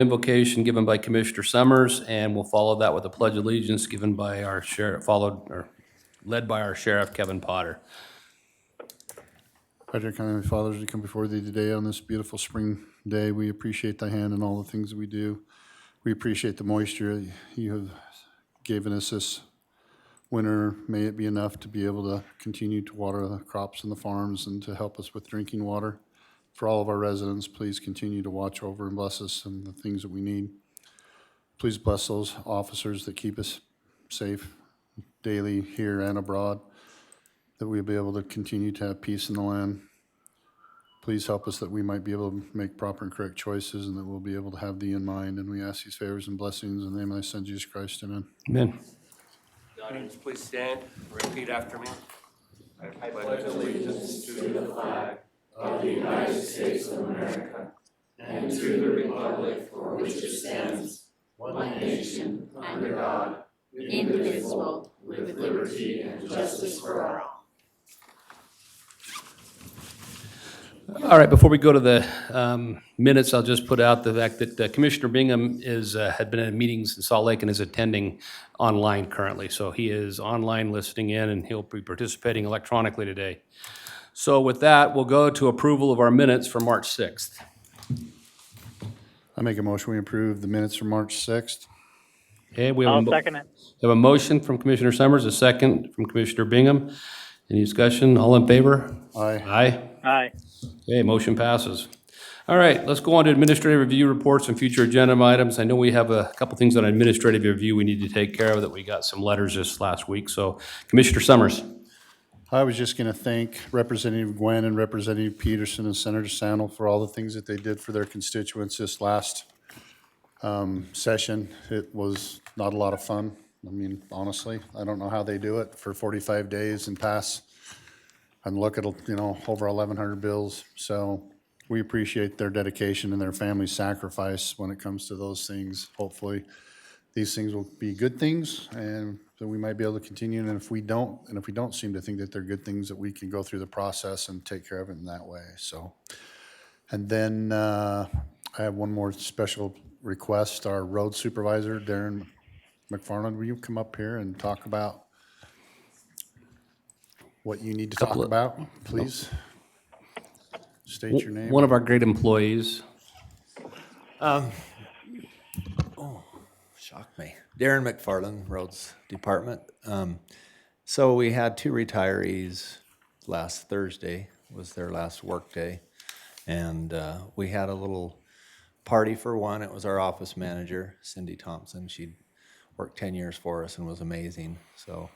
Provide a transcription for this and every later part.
Invocation given by Commissioner Summers, and we'll follow that with a pledge of allegiance given by our sheriff, led by our sheriff, Kevin Potter. Frederick, Heavenly Father, as we come before thee today on this beautiful spring day, we appreciate thy hand in all the things that we do. We appreciate the moisture you have given us this winter. May it be enough to be able to continue to water the crops and the farms and to help us with drinking water. For all of our residents, please continue to watch over and bless us and the things that we need. Please bless those officers that keep us safe daily here and abroad, that we'll be able to continue to have peace in the land. Please help us that we might be able to make proper and correct choices and that we'll be able to have thee in mind. And we ask these favors and blessings in the name of thy son, Jesus Christ. Amen. Amen. The audience, please stand. Repeat after me. I pledge allegiance to the flag of the United States of America and to the republic for which it stands, one nation, under God, indivisible, with liberty and justice for all. All right, before we go to the minutes, I'll just put out the fact that Commissioner Bingham had been in meetings in Salt Lake and is attending online currently. So he is online listening in, and he'll be participating electronically today. So with that, we'll go to approval of our minutes for March 6th. I make a motion we approve the minutes from March 6th. Okay, we have I'll second it. we have a motion from Commissioner Summers, a second from Commissioner Bingham. Any discussion? All in favor? Aye. Aye. Aye. Okay, motion passes. All right, let's go on to administrative review reports and future agenda items. I know we have a couple things on administrative review we need to take care of, that we got some letters this last week. So Commissioner Summers. I was just going to thank Representative Gwen and Representative Peterson and Senator Sandel for all the things that they did for their constituents this last session. It was not a lot of fun. I mean, honestly, I don't know how they do it for 45 days and pass and look at, over 1,100 bills. So we appreciate their dedication and their family's sacrifice when it comes to those things. Hopefully, these things will be good things, and that we might be able to continue. And if we don't seem to think that they're good things, that we can go through the process and take care of it in that way. So, and then I have one more special request. Our road supervisor, Darren McFarland, will you come up here and talk about what you need to talk about, please? State your name. One of our great employees. Shocked me. Darren McFarland, Roads Department. So we had two retirees last Thursday, was their last work day. And we had a little party for one. It was our office manager, Cindy Thompson. She'd worked 10 years for us and was amazing. So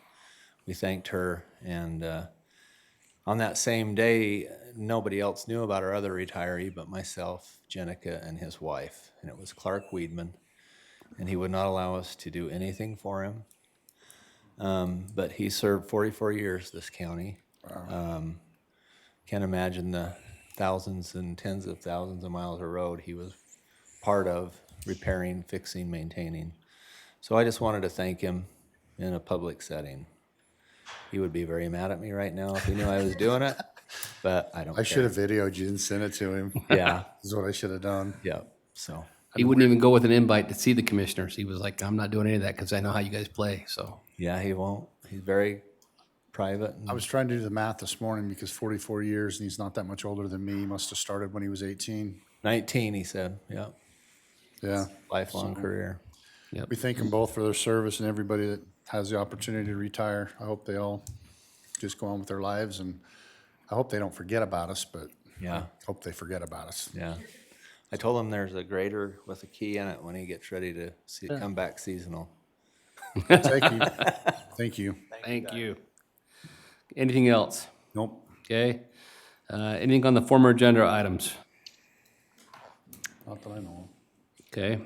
we thanked her. And on that same day, nobody else knew about our other retiree but myself, Jenica, and his wife. And it was Clark Weedman. And he would not allow us to do anything for him. But he served 44 years this county. Can't imagine the thousands and tens of thousands of miles of road he was part of repairing, fixing, maintaining. So I just wanted to thank him in a public setting. He would be very mad at me right now if he knew I was doing it, but I don't care. I should have videoed you and sent it to him. Yeah, Is what I should have done. yeah, so. He wouldn't even go with an invite to see the commissioners. He was like, I'm not doing any of that because I know how you guys play, so. Yeah, he won't. He's very private. And I was trying to do the math this morning because 44 years and he's not that much older than me. He must have started when he was 18. 19, he said, yeah, Yeah. lifelong career. We thank them both for their service and everybody that has the opportunity to retire. I hope they all just go on with their lives, and I hope they don't forget about us, but Yeah, hope they forget about us. yeah. I told him there's a grader with a key in it when he gets ready to come back seasonal. Thank you. Thank you. Thank you. Anything else? Nope. Okay. Anything on the former agenda items? Not that I know Okay.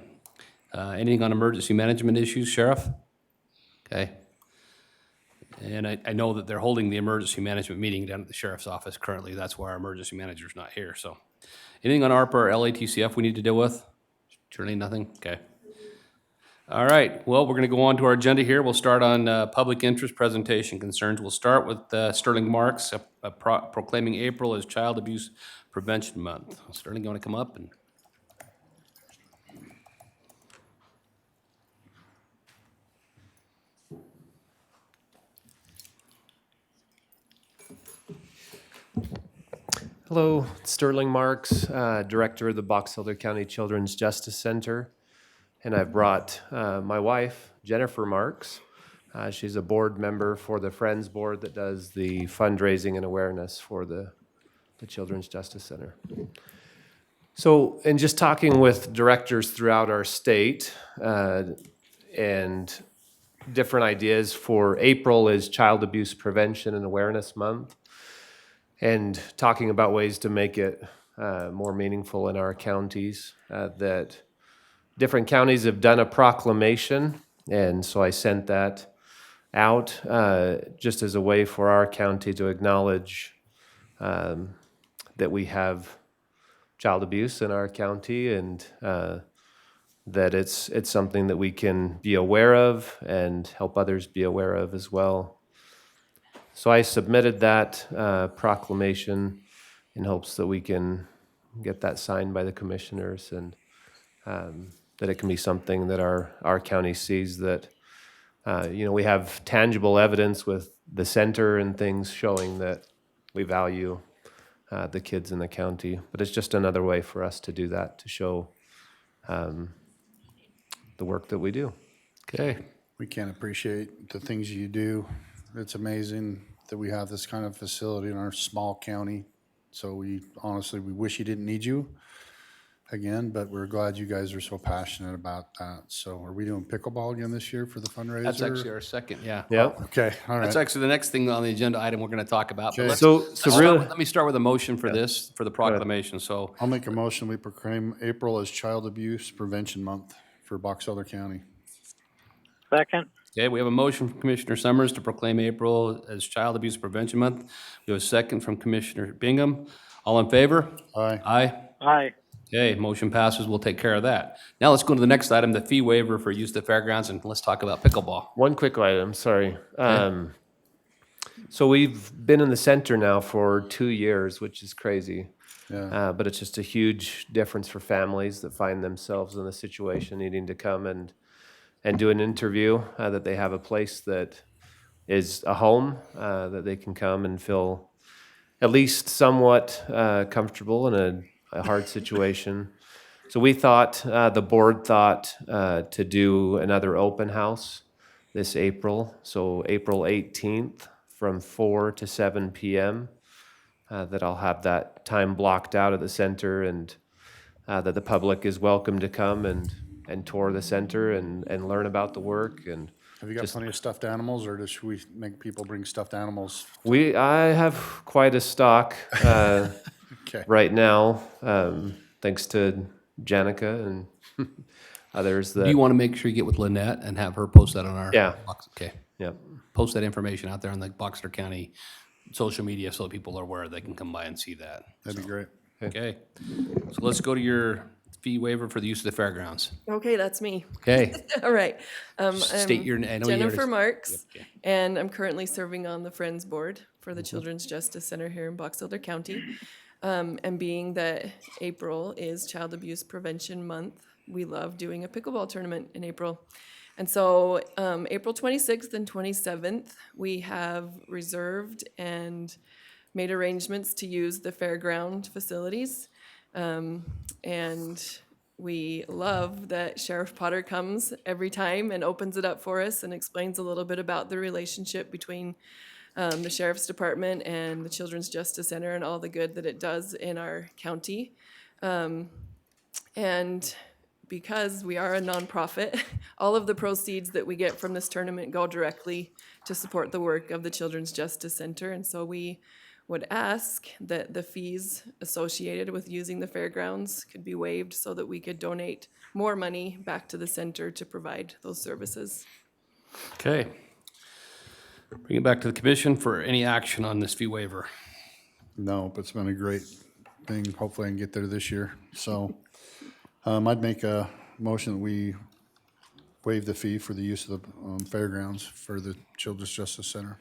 Anything on emergency management issues, Sheriff? Okay. And I know that they're holding the emergency management meeting down at the sheriff's office currently. That's why our emergency manager's not here, so. Anything on ARPA or LATCF we need to deal with? Surely nothing? Okay. All right, well, we're gonna go on to our agenda here. We'll start on public interest presentation concerns. We'll start with Sterling Marks proclaiming April as Child Abuse Prevention Month. Sterling, you wanna come up and? Hello, Sterling Marks, Director of the Box Elder County Children's Justice Center. And I've brought my wife, Jennifer Marks. She's a board member for the Friends Board that does the fundraising and awareness for the Children's Justice Center. So, in just talking with directors throughout our state and different ideas for April is Child Abuse Prevention and Awareness Month, and talking about ways to make it more meaningful in our counties, that different counties have done a proclamation, and so I sent that out just as a way for our county to acknowledge that we have child abuse in our county, and that it's something that we can be aware of and help others be aware of as well. So I submitted that proclamation in hopes that we can get that signed by the commissioners, and that it can be something that our county sees that, we have tangible evidence with the center and things showing that we value the kids in the county. But it's just another way for us to do that, to show the work that we do. Okay. We can't appreciate the things you do. It's amazing that we have this kind of facility in our small county. So we wish you didn't need you again, but we're glad you guys are so passionate about that. So are we doing pickleball again this year for the fundraiser? That's actually our second, yeah. Yep. Okay, all That's right. actually the next thing on the agenda item we're going to talk about. But Okay. let's- So let's start really, with- let me start with a motion for this, for the proclamation. So, I'll make a motion, we proclaim April as Child Abuse Prevention Month for Box Elder County. Second. okay, we have a motion from Commissioner Summers to proclaim April as Child Abuse Prevention Month. We have a second from Commissioner Bingham. All in favor? Aye. Aye. Aye. Okay, motion passes. We'll take care of that. Now let's go to the next item, the fee waiver for use of the fairgrounds, and let's talk about pickleball. one quick item, sorry. So we've been in the center now for 2 years, which is crazy. Yeah. But it's just a huge difference for families that find themselves in the situation needing to come and do an interview, that they have a place that is a home, that they can come and feel at least somewhat comfortable in a hard situation. So we thought, the board thought to do another open house this April, so April 18th from 4 to 7 p.m., that I'll have that time blocked out at the center, and that the public is welcome to come and tour the center and learn about the work. And Have you got plenty of stuffed animals, or should we make people bring stuffed animals? I have quite a stock Okay. right now, thanks to Janica and others Do you that, want to make sure you get with Lynette and have her post that on our? Yeah. Okay, yeah. post that information out there on the Boxer County social media so that people are aware they can come by and see that. That'd be great. Okay, so let's go to your fee waiver for the use of the fairgrounds. Okay, that's me. Okay, All right. state I'm your, I know you already. Jennifer Marks, okay. and I'm currently serving on the Friends Board for the Children's Justice Center here in Box Elder County. And being that April is Child Abuse Prevention Month, we love doing a pickleball tournament in April. And so April 26th and 27th, we have reserved and made arrangements to use the fairground facilities. And we love that Sheriff Potter comes every time and opens it up for us and explains a little bit about the relationship between the Sheriff's Department and the Children's Justice Center and all the good that it does in our county. And because we are a nonprofit, all of the proceeds that we get from this tournament go directly to support the work of the Children's Justice Center. And so we would ask that the fees associated with using the fairgrounds could be waived so that we could donate more money back to the center to provide those services. Okay. Bring it back to the commission for any action on this fee waiver. No, but it's been a great thing. Hopefully I can get there this year. So I'd make a motion that we waive the fee for the use of the fairgrounds for the Children's Justice Center.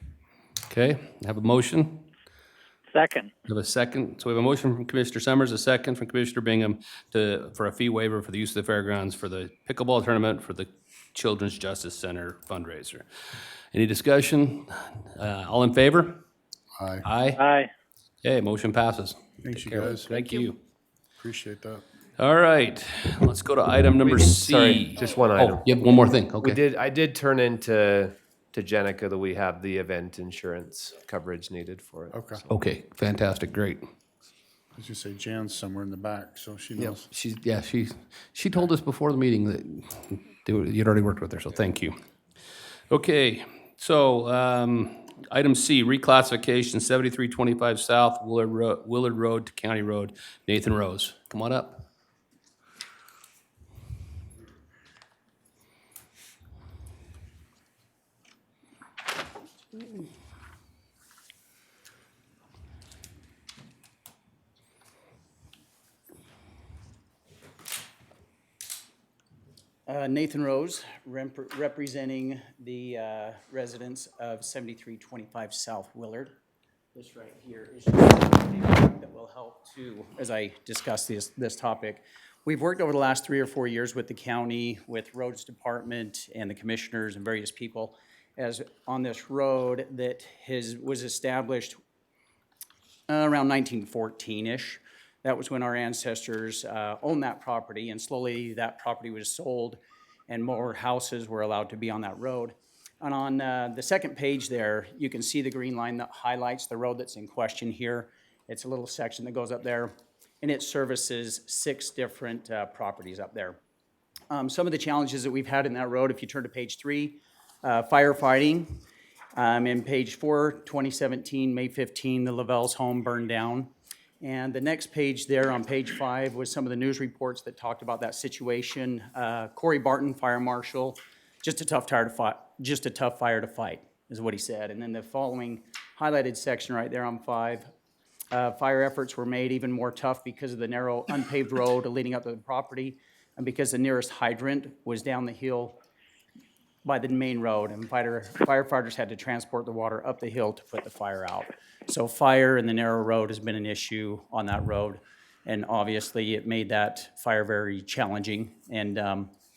Okay, have a motion? Second. We have a second. So we have a motion from Commissioner Summers, a second from Commissioner Bingham for a fee waiver for the use of the fairgrounds for the pickleball tournament for the Children's Justice Center fundraiser. Any discussion? All in favor? Aye. Aye. Aye. Okay, motion passes. Thanks, you Take care. guys. Thank you. Appreciate that. All right, let's go to item number C. Sorry, just one item. Oh, you have one more thing, okay. I did turn into Jenica that we have the event insurance coverage needed for it. Okay. Okay, fantastic, great. As you say, Jan's somewhere in the back, so she knows. She told us before the meeting that you'd already worked with her, so thank you. Okay, so, item C, reclassification 7325 South Willard Road to County Road. Nathan Rose, come on up. Nathan Rose, representing the residents of 7325 South Willard. This right here is something that will help to, as I discuss this topic. We've worked over the last 3 or 4 years with the county, with roads department and the commissioners and various people as on this road that was established around 1914-ish. That was when our ancestors owned that property, and slowly that property was sold and more houses were allowed to be on that road. And on the second page there, you can see the green line that highlights the road that's in question here. It's a little section that goes up there, and it services 6 different properties up there. Some of the challenges that we've had in that road, if you turn to page 3, firefighting. In page 4, 2017, May 15, the Lavelle's home burned down. And the next page there on page 5 was some of the news reports that talked about that situation. Corey Barton, fire marshal, just a tough fire to fight, is what he said. And then the following highlighted section right there on 5, fire efforts were made even more tough because of the narrow unpaved road leading up to the property, and because the nearest hydrant was down the hill by the main road, and firefighters had to transport the water up the hill to put the fire out. So fire in the narrow road has been an issue on that road, and obviously it made that fire very challenging. And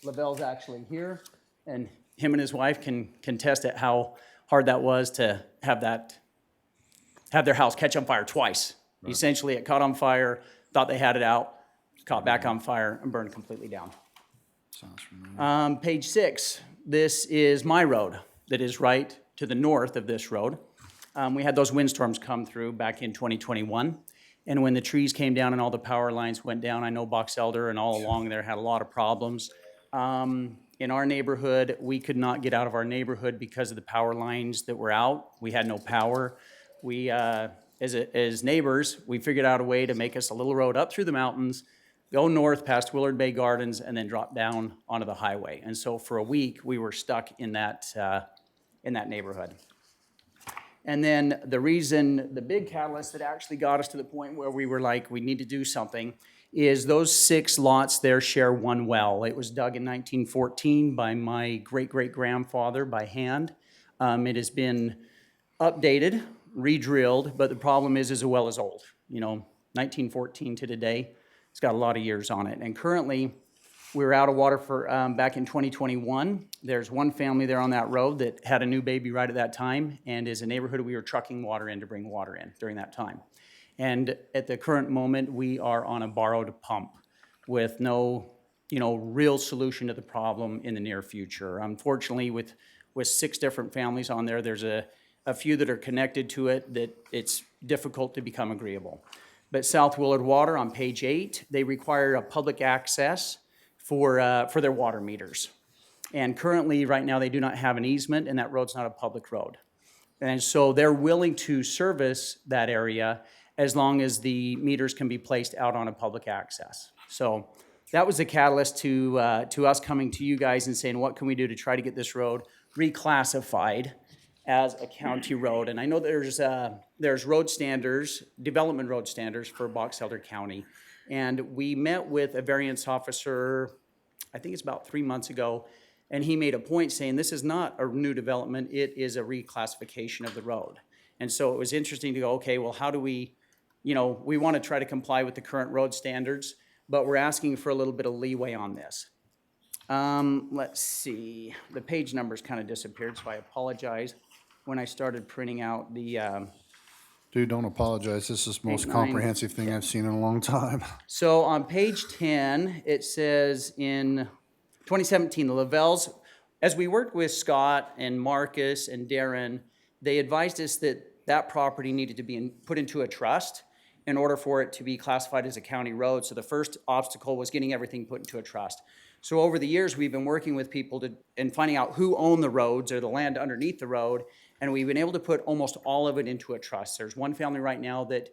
Lavelle's actually here, and him and his wife can contest at how hard that was to have their house catch on fire twice. Right. Essentially, it caught on fire, thought they had it out, caught back on fire, and burned completely down. Sounds familiar. Page 6, this is my road that is right to the north of this road. We had those windstorms come through back in 2021, and when the trees came down and all the power lines went down, I know Box Elder and all along there had a lot of problems. In our neighborhood, we could not get out of our neighborhood because of the power lines that were out. We had no power. We, as neighbors, we figured out a way to make us a little road up through the mountains, go north past Willard Bay Gardens, and then drop down onto the highway. And so for a week, we were stuck in that neighborhood. And then the big catalyst that actually got us to the point where we were like, we need to do something, is those 6 lots there share one well. It was dug in 1914 by my great-great-grandfather by hand. It has been updated, re-drilled, but the problem is the well is old. 1914 to today. It's got a lot of years on it. And currently, we're out of water for back in 2021. There's one family there on that road that had a new baby right at that time, and is a neighborhood we were trucking water in to bring water in during that time. And at the current moment, we are on a borrowed pump with no, real solution to the problem in the near future. Unfortunately, with 6 different families on there, there's a few that are connected to it that it's difficult to become agreeable. But South Willard Water on page 8, they require a public access for their water meters. And currently, right now, they do not have an easement, and that road's not a public road. And so they're willing to service that area as long as the meters can be placed out on a public access. So that was the catalyst to us coming to you guys and saying, what can we do to try to get this road reclassified as a county road? And I know there's road standards, development road standards for Box Elder County. And we met with a variance officer, I think it's about 3 months ago, and he made a point saying this is not a new development, it is a reclassification of the road. And so it was interesting to go, okay, well, how do we, we want to try to comply with the current road standards, but we're asking for a little bit of leeway on this. Let's see, the page numbers kind of disappeared, so I apologize. When I started printing out the Dude, don't apologize. This is the most 8, 9. comprehensive thing I've seen in a long time. So on page 10, it says in 2017, the Lavelles, as we worked with Scott and Marcus and Darren, they advised us that that property needed to be put into a trust in order for it to be classified as a county road. So the first obstacle was getting everything put into a trust. So over the years, we've been working with people and finding out who owned the roads or the land underneath the road, and we've been able to put almost all of it into a trust. There's one family right now that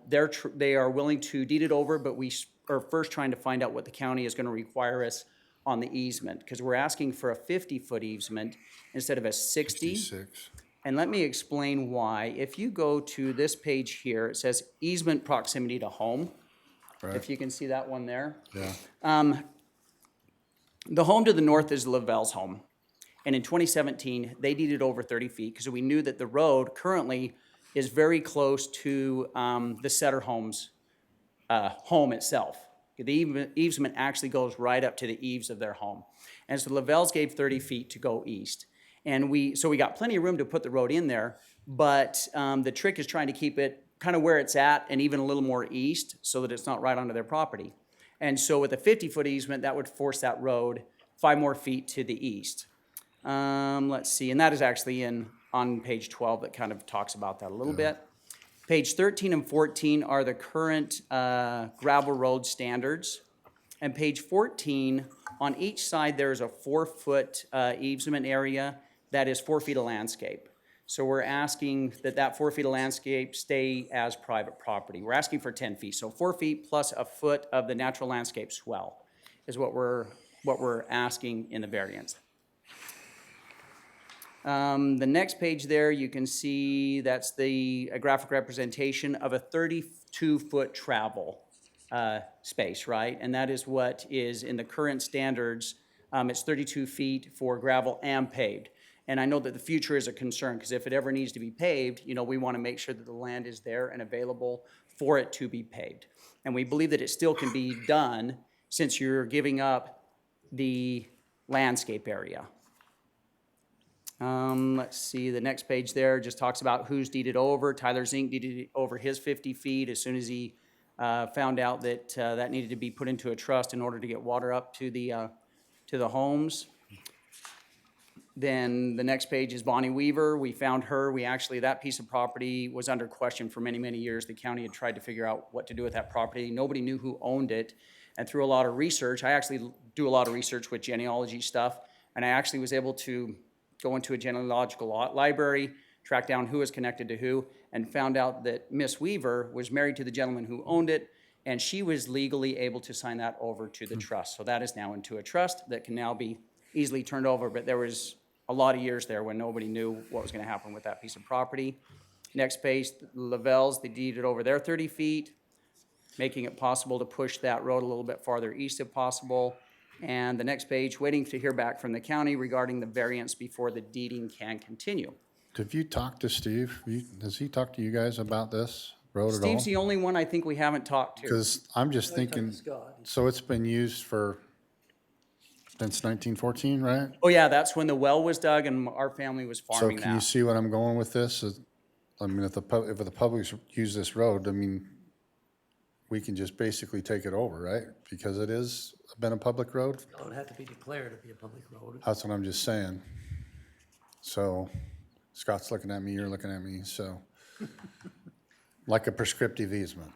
they are willing to deed it over, but we are first trying to find out what the county is going to require us on the easement, because we're asking for a 50-foot easement instead of a 60. 6. And let me explain why. If you go to this page here, it says easement proximity to home. Right. If you can see that one there. Yeah. The home to the north is Lavelle's home. And in 2017, they deeded over 30 feet because we knew that the road currently is very close to the Setter Homes home itself. The easement actually goes right up to the eaves of their home. And so Lavelles gave 30 feet to go east. And so we got plenty of room to put the road in there, but the trick is trying to keep it kind of where it's at and even a little more east so that it's not right onto their property. And so with a 50-foot easement, that would force that road 5 more feet to the east. Let's see, and that is actually on page 12 that kind of talks about that a little bit. Page 13 and 14 are the current gravel road standards. And page 14, on each side, there is a 4-foot easement area that is 4 feet of landscape. So we're asking that 4 feet of landscape stay as private property. We're asking for 10 feet. So 4 feet plus a foot of the natural landscape swell is what we're asking in the variance. The next page there, you can see that's a graphic representation of a 32-foot travel space, right? And that is what is in the current standards. It's 32 feet for gravel and paved. And I know that the future is a concern, because if it ever needs to be paved, we want to make sure that the land is there and available for it to be paved. And we believe that it still can be done since you're giving up the landscape area. Let's see, the next page there just talks about who's deeded over. Tyler Zink deeded over his 50 feet as soon as he found out that that needed to be put into a trust in order to get water up to the homes. Then the next page is Bonnie Weaver. We found her. That piece of property was under question for many, many years. The county had tried to figure out what to do with that property. Nobody knew who owned it. And through a lot of research, I actually do a lot of research with genealogy stuff, and I actually was able to go into a genealogical library, track down who was connected to who, and found out that Miss Weaver was married to the gentleman who owned it, and she was legally able to sign that over to the trust. So that is now into a trust that can now be easily turned over, but there was a lot of years there when nobody knew what was going to happen with that piece of property. Next page, Lavelles, they deeded over their 30 feet, making it possible to push that road a little bit farther east if possible. And the next page, waiting to hear back from the county regarding the variance before the deeding can continue. Have you talked to Steve? Has he talked to you guys about this road at all? Steve's the only one I think we haven't talked to. Because I'm just thinking, so it's been used since 1914, right? Oh yeah, that's when the well was dug and our family was So farming can you that. see what I'm going with this? I mean, if the public use this road, I mean, we can just basically take it over, right? Because it has been a public road? It would have to be declared to be a public road. That's what I'm just saying. So Scott's looking at me, you're looking at me, so. Like a prescriptive easement.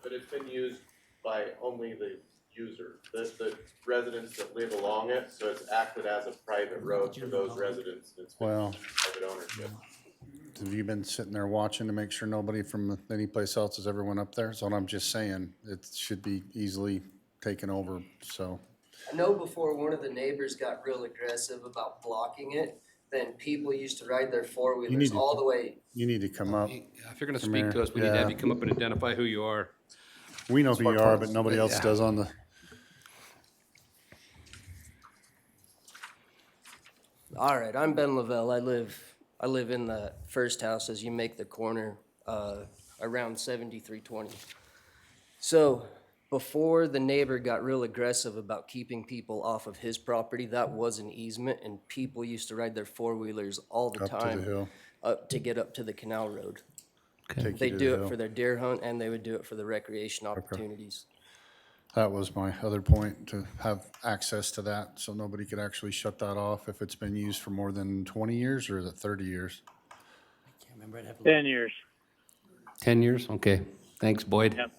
But it's been used by only the user, the residents that live along it, so it's acted as a private road for those residents. It's been Well, private ownership. have you been sitting there watching to make sure nobody from any place else has ever went up there? So I'm just saying, it should be easily taken over, so. I know before one of the neighbors got real aggressive about blocking it, then people used to ride their You need four-wheelers to- all the way. You need to come up. If you're going to Come speak here. to us, we need to have Yeah. you come up and identify who you are. We know who you are, but nobody else Yeah. does on the, All right, I'm Ben Lavelle. I live in the first house as you make the corner, around 7320. So before the neighbor got real aggressive about keeping people off of his property, that was an easement, and people used to ride their four-wheelers all the up to the time hill. to get up to the canal road. Okay. take They you to do the it hill. for their deer hunt and they would do it for the recreation opportunities. That was my other point, to have access to that, so nobody could actually shut that off if it's been used for more than 20 years, or is it 30 years? 10 years. 10 years? Okay. Thanks, Boyd. Yep.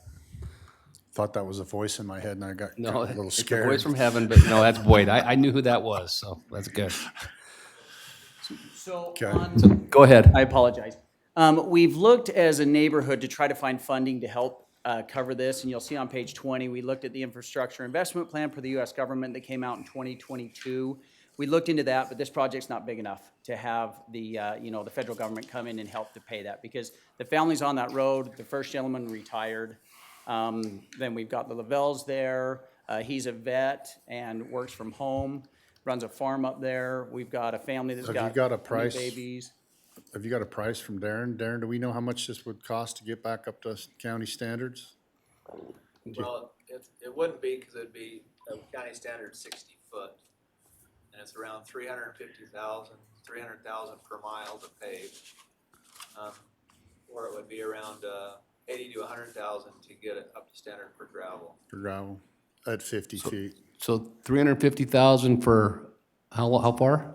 Thought that was a voice in my head, and I got No, a little it's a scared. voice from heaven, but no, that's Boyd. I knew who that was, so that's good. So Okay. on Go ahead. I apologize. We've looked as a neighborhood to try to find funding to help cover this, and you'll see on page 20, we looked at the infrastructure investment plan for the U.S. government that came out in 2022. We looked into that, but this project's not big enough to have the, the federal government come in and help to pay that, because the families on that road, the first gentleman retired. Then we've got the Lavelles there. He's a vet and works from home, runs a farm up there. We've got a family that's Have you got got a new price? babies. Have you got a price from Darren? Darren, do we know how much this would cost to get back up to county standards? Well, it wouldn't be, because it'd be a county standard 60 foot. And it's around 350,000, 300,000 per mile to pave. Or it would be around 80 to 100,000 to get it up to standard for gravel. For gravel, at 50 feet, So 350,000 for how far?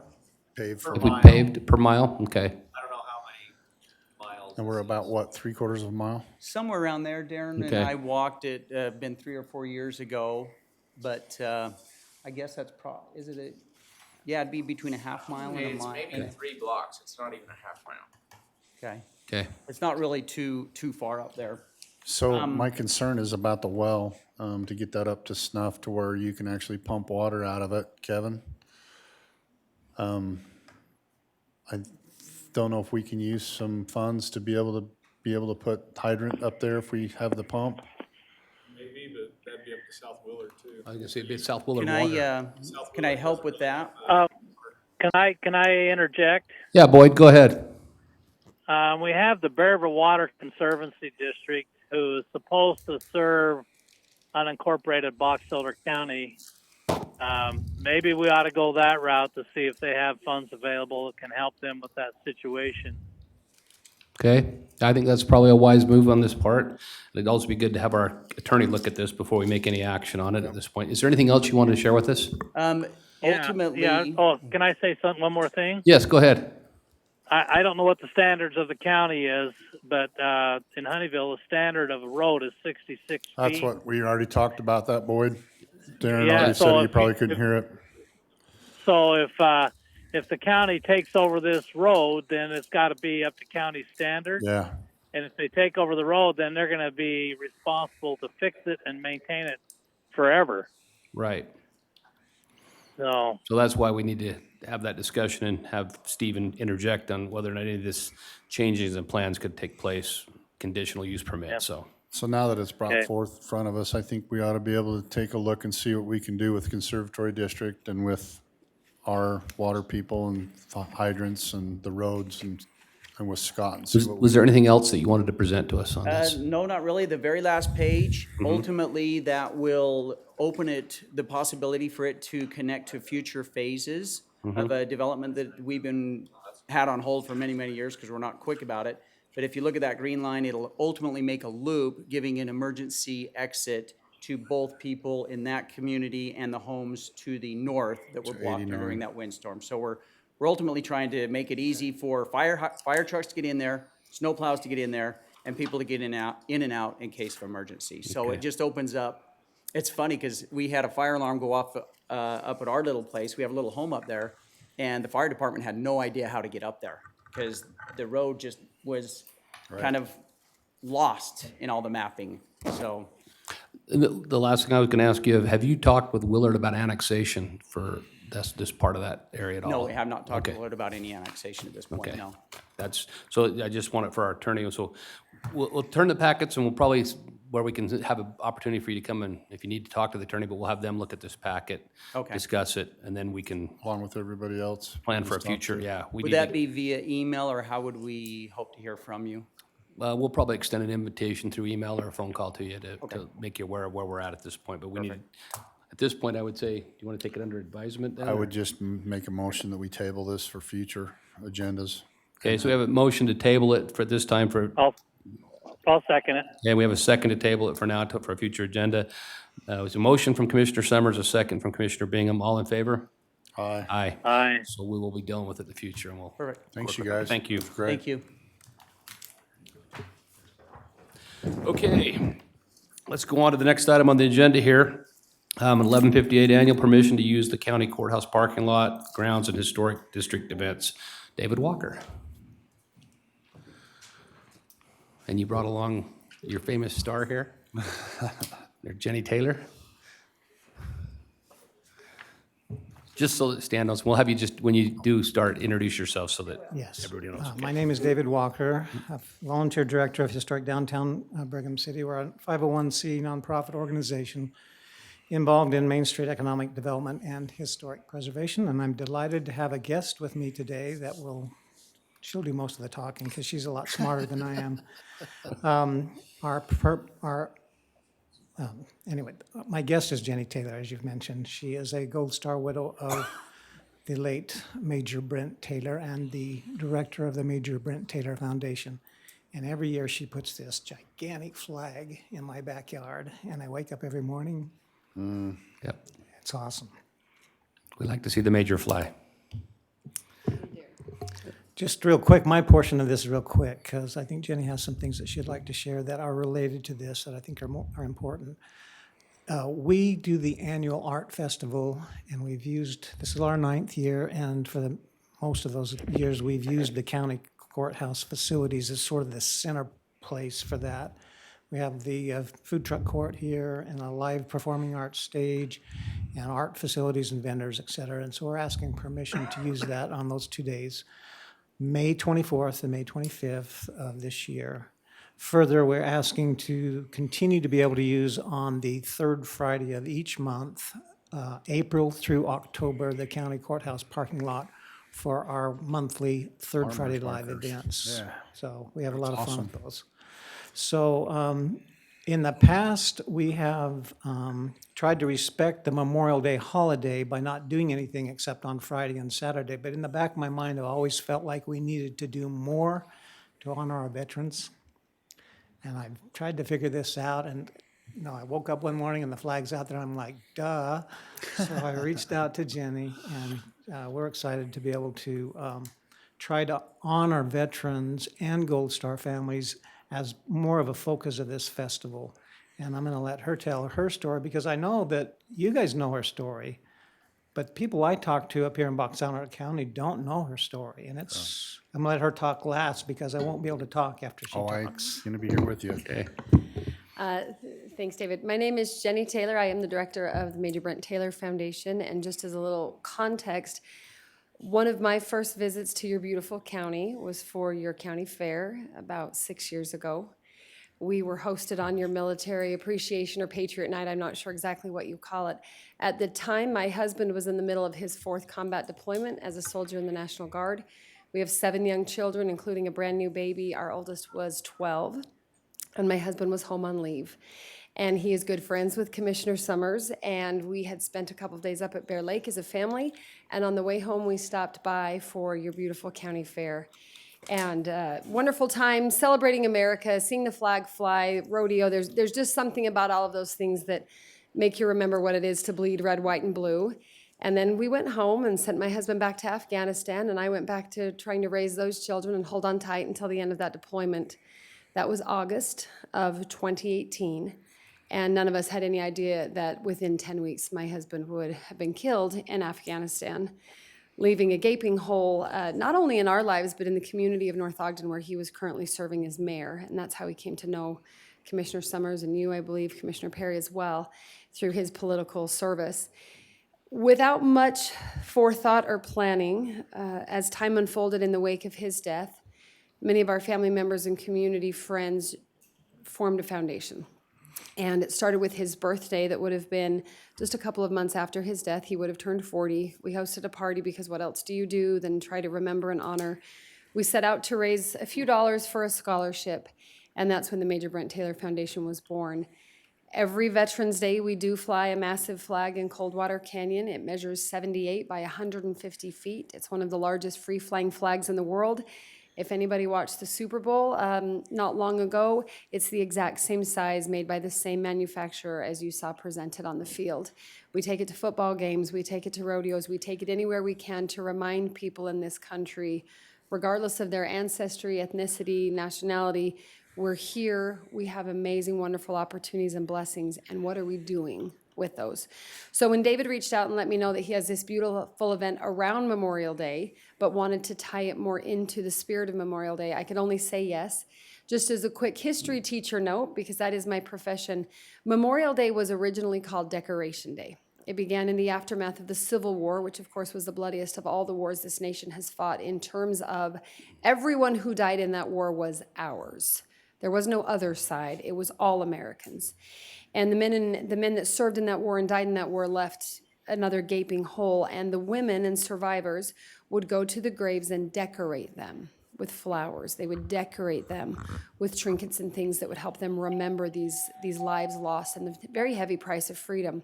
paved for, If we paved per mile? Okay. I don't know how many miles. and we're about, what, 3/4 of a mile? Somewhere around there, Darren and Okay. I walked it, been 3 or 4 years ago, but I guess that's yeah, it'd be between a half mile and a It's mile. maybe 3 blocks. It's not even a half mile. Okay, Okay. it's not really too far up there. So my concern is about the well, to get that up to snuff to where you can actually pump water out of it, Kevin. I don't know if we can use some funds to be able to put hydrant up there if we have the pump. Maybe, but that'd be up to South Willard too. I was gonna say it'd be South Willard Can Water. can I help with that? Can I interject? Yeah, Boyd, go ahead. We have the Bearville Water Conservancy District, who is supposed to serve unincorporated Box Elder County. Maybe we ought to go that route to see if they have funds available that can help them with that situation. Okay. I think that's probably a wise move on this part. It'd also be good to have our attorney look at this before we make any action on it at this point. Is there anything else you wanted to share with us? Ultimately, Yeah. Oh, can I say something? One more thing? Yes, go ahead. I don't know what the standards of the county is, but in Honeyville, the standard of a road is 66 feet. That's what, we already talked about that, Boyd. Darren Yeah, already so said you if probably you- couldn't hear it. So if the county takes over this road, then it's got to be up to county standard. Yeah, And if they take over the road, then they're going to be responsible to fix it and maintain it forever. Right. So So that's why we need to have that discussion and have Stephen interject on whether or not any of this changes and plans could take place, conditional use permit, so. so now that it's brought Okay. forth in front of us, I think we ought to be able to take a look and see what we can do with the Conservatory District and with our water people and hydrants and the roads and with Scott and see what we Was there anything else that you wanted to present to us on this? no, not really. The very last page, ultimately, that will open the possibility for it to connect to future phases of a development that we've had on hold for many, many years because we're not quick about it. But if you look at that green line, it'll ultimately make a loop, giving an emergency exit to both people in that community and the homes to the north that were blocked 89. during that windstorm. So we're ultimately trying to make it easy for fire trucks to get in there, snow plows to get in there, and people to get in and out in case of emergency. So it just opens up. It's funny because we had a fire alarm go off up at our little place. We have a little home up there, and the fire department had no idea how to get up there because the road just was kind of lost in all the mapping. So And the last thing I was gonna ask you, have you talked with Willard about annexation for this part of that area at all? no, we have not talked Okay. a lot about any annexation at this point, Okay. no. That's, so I just want it for our attorney, so we'll turn the packets and we'll probably, where we can have an opportunity for you to come in, if you need to talk to the attorney, but we'll have them look at this packet. Okay. Discuss it, and then we can along with everybody else. plan for a Just talk future, to- yeah. We Would need to- that be via email, or how would we hope to hear from you? We'll probably extend an invitation through email or a phone call to you to make you aware of where we're at this point, but we need, at this point, I would say, do you want to take it under advisement then? I or- would just make a motion that we table this for future agendas. Okay, so we have a motion to table it for this time for I'll I'll second it. Okay, we have a second to table it for now, for a future agenda. It was a motion from Commissioner Summers, a second from Commissioner Bingham. All in favor? Aye. Aye. Aye. So we will be dealing with it in the future, and we'll. Perfect. Thanks, you work with that. guys. Thank you. Great. Thank you. Okay, let's go on to the next item on the agenda here. 1158 annual permission to use the county courthouse parking lot, grounds, and historic district events. David Walker. And you brought along your famous star here, Jenny Taylor. Just so that Stan knows, we'll have you just, when you do start, introduce yourself so that Yes. everybody knows. My name is David Walker, a volunteer director of Historic Downtown Brigham City. We're a 501c nonprofit organization involved in Main Street economic development and historic preservation. And I'm delighted to have a guest with me today that she'll do most of the talking because she's a lot smarter than I am. Anyway, my guest is Jenny Taylor, as you've mentioned. She is a Gold Star widow of the late Major Brent Taylor and the director of the Major Brent Taylor Foundation. And every year she puts this gigantic flag in my backyard, and I wake up every morning. Yep, It's awesome. we like to see the major fly. Just real quick, my portion of this is real quick, because I think Jenny has some things that she'd like to share that are related to this that I think are important. We do the annual art festival, and this is our 9th year, and for most of those years, we've used the county courthouse facilities as sort of the center place for that. We have the food truck court here, and a live performing arts stage, and art facilities and vendors, et cetera. And so we're asking permission to use that on those 2 days. May 24th and May 25th of this year. Further, we're asking to continue to be able to use on the third Friday of each month, April through October, the county courthouse parking lot for our monthly third Friday live events. Yeah. So we have a lot of fun with those. So in the past, we have tried to respect the Memorial Day holiday by not doing anything except on Friday and Saturday. But in the back of my mind, I always felt like we needed to do more to honor our veterans. And I've tried to figure this out. And I woke up one morning and the flag's out there. And I'm like, duh. So I reached out to Jenny, and we're excited to be able to try to honor veterans and Gold Star families as more of a focus of this festival. And I'm going to let her tell her story, because I know that you guys know her story, but people I talk to up here in Box Elder County don't know her story. And I'm going to let her talk last, because I won't be able to talk after she I'm talks. going to be here with you. Okay. Thanks, David. My name is Jenny Taylor. I am the director of the Major Brent Taylor Foundation. And just as a little context, one of my first visits to your beautiful county was for your county fair about 6 years ago. We were hosted on your Military Appreciation or Patriot Night, I'm not sure exactly what you call it. At the time, my husband was in the middle of his 4th combat deployment as a soldier in the National Guard. We have 7 young children, including a brand new baby. Our oldest was 12, and my husband was home on leave. And he is good friends with Commissioner Summers, and we had spent a couple of days up at Bear Lake as a family. And on the way home, we stopped by for your beautiful county fair. And wonderful time celebrating America, seeing the flag fly, rodeo. There's just something about all of those things that make you remember what it is to bleed red, white, and blue. And then we went home and sent my husband back to Afghanistan, and I went back to trying to raise those children and hold on tight until the end of that deployment. That was August of 2018. And none of us had any idea that within 10 weeks, my husband would have been killed in Afghanistan, leaving a gaping hole, not only in our lives, but in the community of North Ogden, where he was currently serving as mayor. And that's how he came to know Commissioner Summers and you, I believe, Commissioner Perry as well, through his political service. Without much forethought or planning, as time unfolded in the wake of his death, many of our family members and community friends formed a foundation. And it started with his birthday that would have been just a couple of months after his death. He would have turned 40. We hosted a party because what else do you do than try to remember and honor? We set out to raise a few dollars for a scholarship, and that's when the Major Brent Taylor Foundation was born. Every Veterans Day, we do fly a massive flag in Coldwater Canyon. It measures 78 by 150 feet. It's one of the largest free-flying flags in the world. If anybody watched the Super Bowl not long ago, it's the exact same size, made by the same manufacturer as you saw presented on the field. We take it to football games, we take it to rodeos, we take it anywhere we can to remind people in this country, regardless of their ancestry, ethnicity, nationality, we're here, we have amazing, wonderful opportunities and blessings, and what are we doing with those? So when David reached out and let me know that he has this beautiful event around Memorial Day, but wanted to tie it more into the spirit of Memorial Day, I could only say yes. Just as a quick history teacher note, because that is my profession, Memorial Day was originally called Decoration Day. It began in the aftermath of the Civil War, which of course was the bloodiest of all the wars this nation has fought, in terms of everyone who died in that war was ours. There was no other side. It was all Americans. And the men that served in that war and died in that war left another gaping hole. And the women and survivors would go to the graves and decorate them with flowers. They would decorate them with trinkets and things that would help them remember these lives lost and the very heavy price of freedom.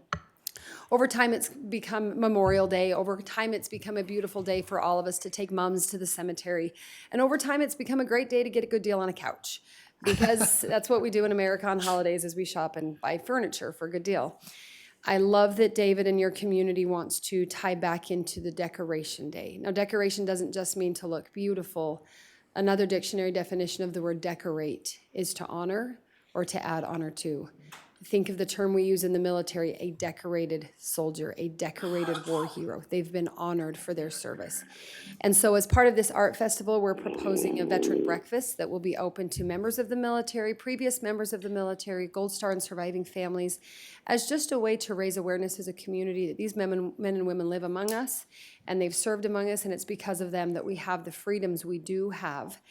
Over time, it's become Memorial Day. Over time, it's become a beautiful day for all of us to take moms to the cemetery. And over time, it's become a great day to get a good deal on a couch, because that's what we do in America on holidays, is we shop and buy furniture for a good deal. I love that David in your community wants to tie back into the Decoration Day. Now, decoration doesn't just mean to look beautiful. Another dictionary definition of the word decorate is to honor or to add honor to. Think of the term we use in the military, a decorated soldier, a decorated war hero. They've been honored for their service. And so as part of this art festival, we're proposing a veteran breakfast that will be open to members of the military, previous members of the military, Gold Star and surviving families, as just a way to raise awareness as a community that these men and women live among us, and they've served among us, and it's because of them that we have the freedoms we do have.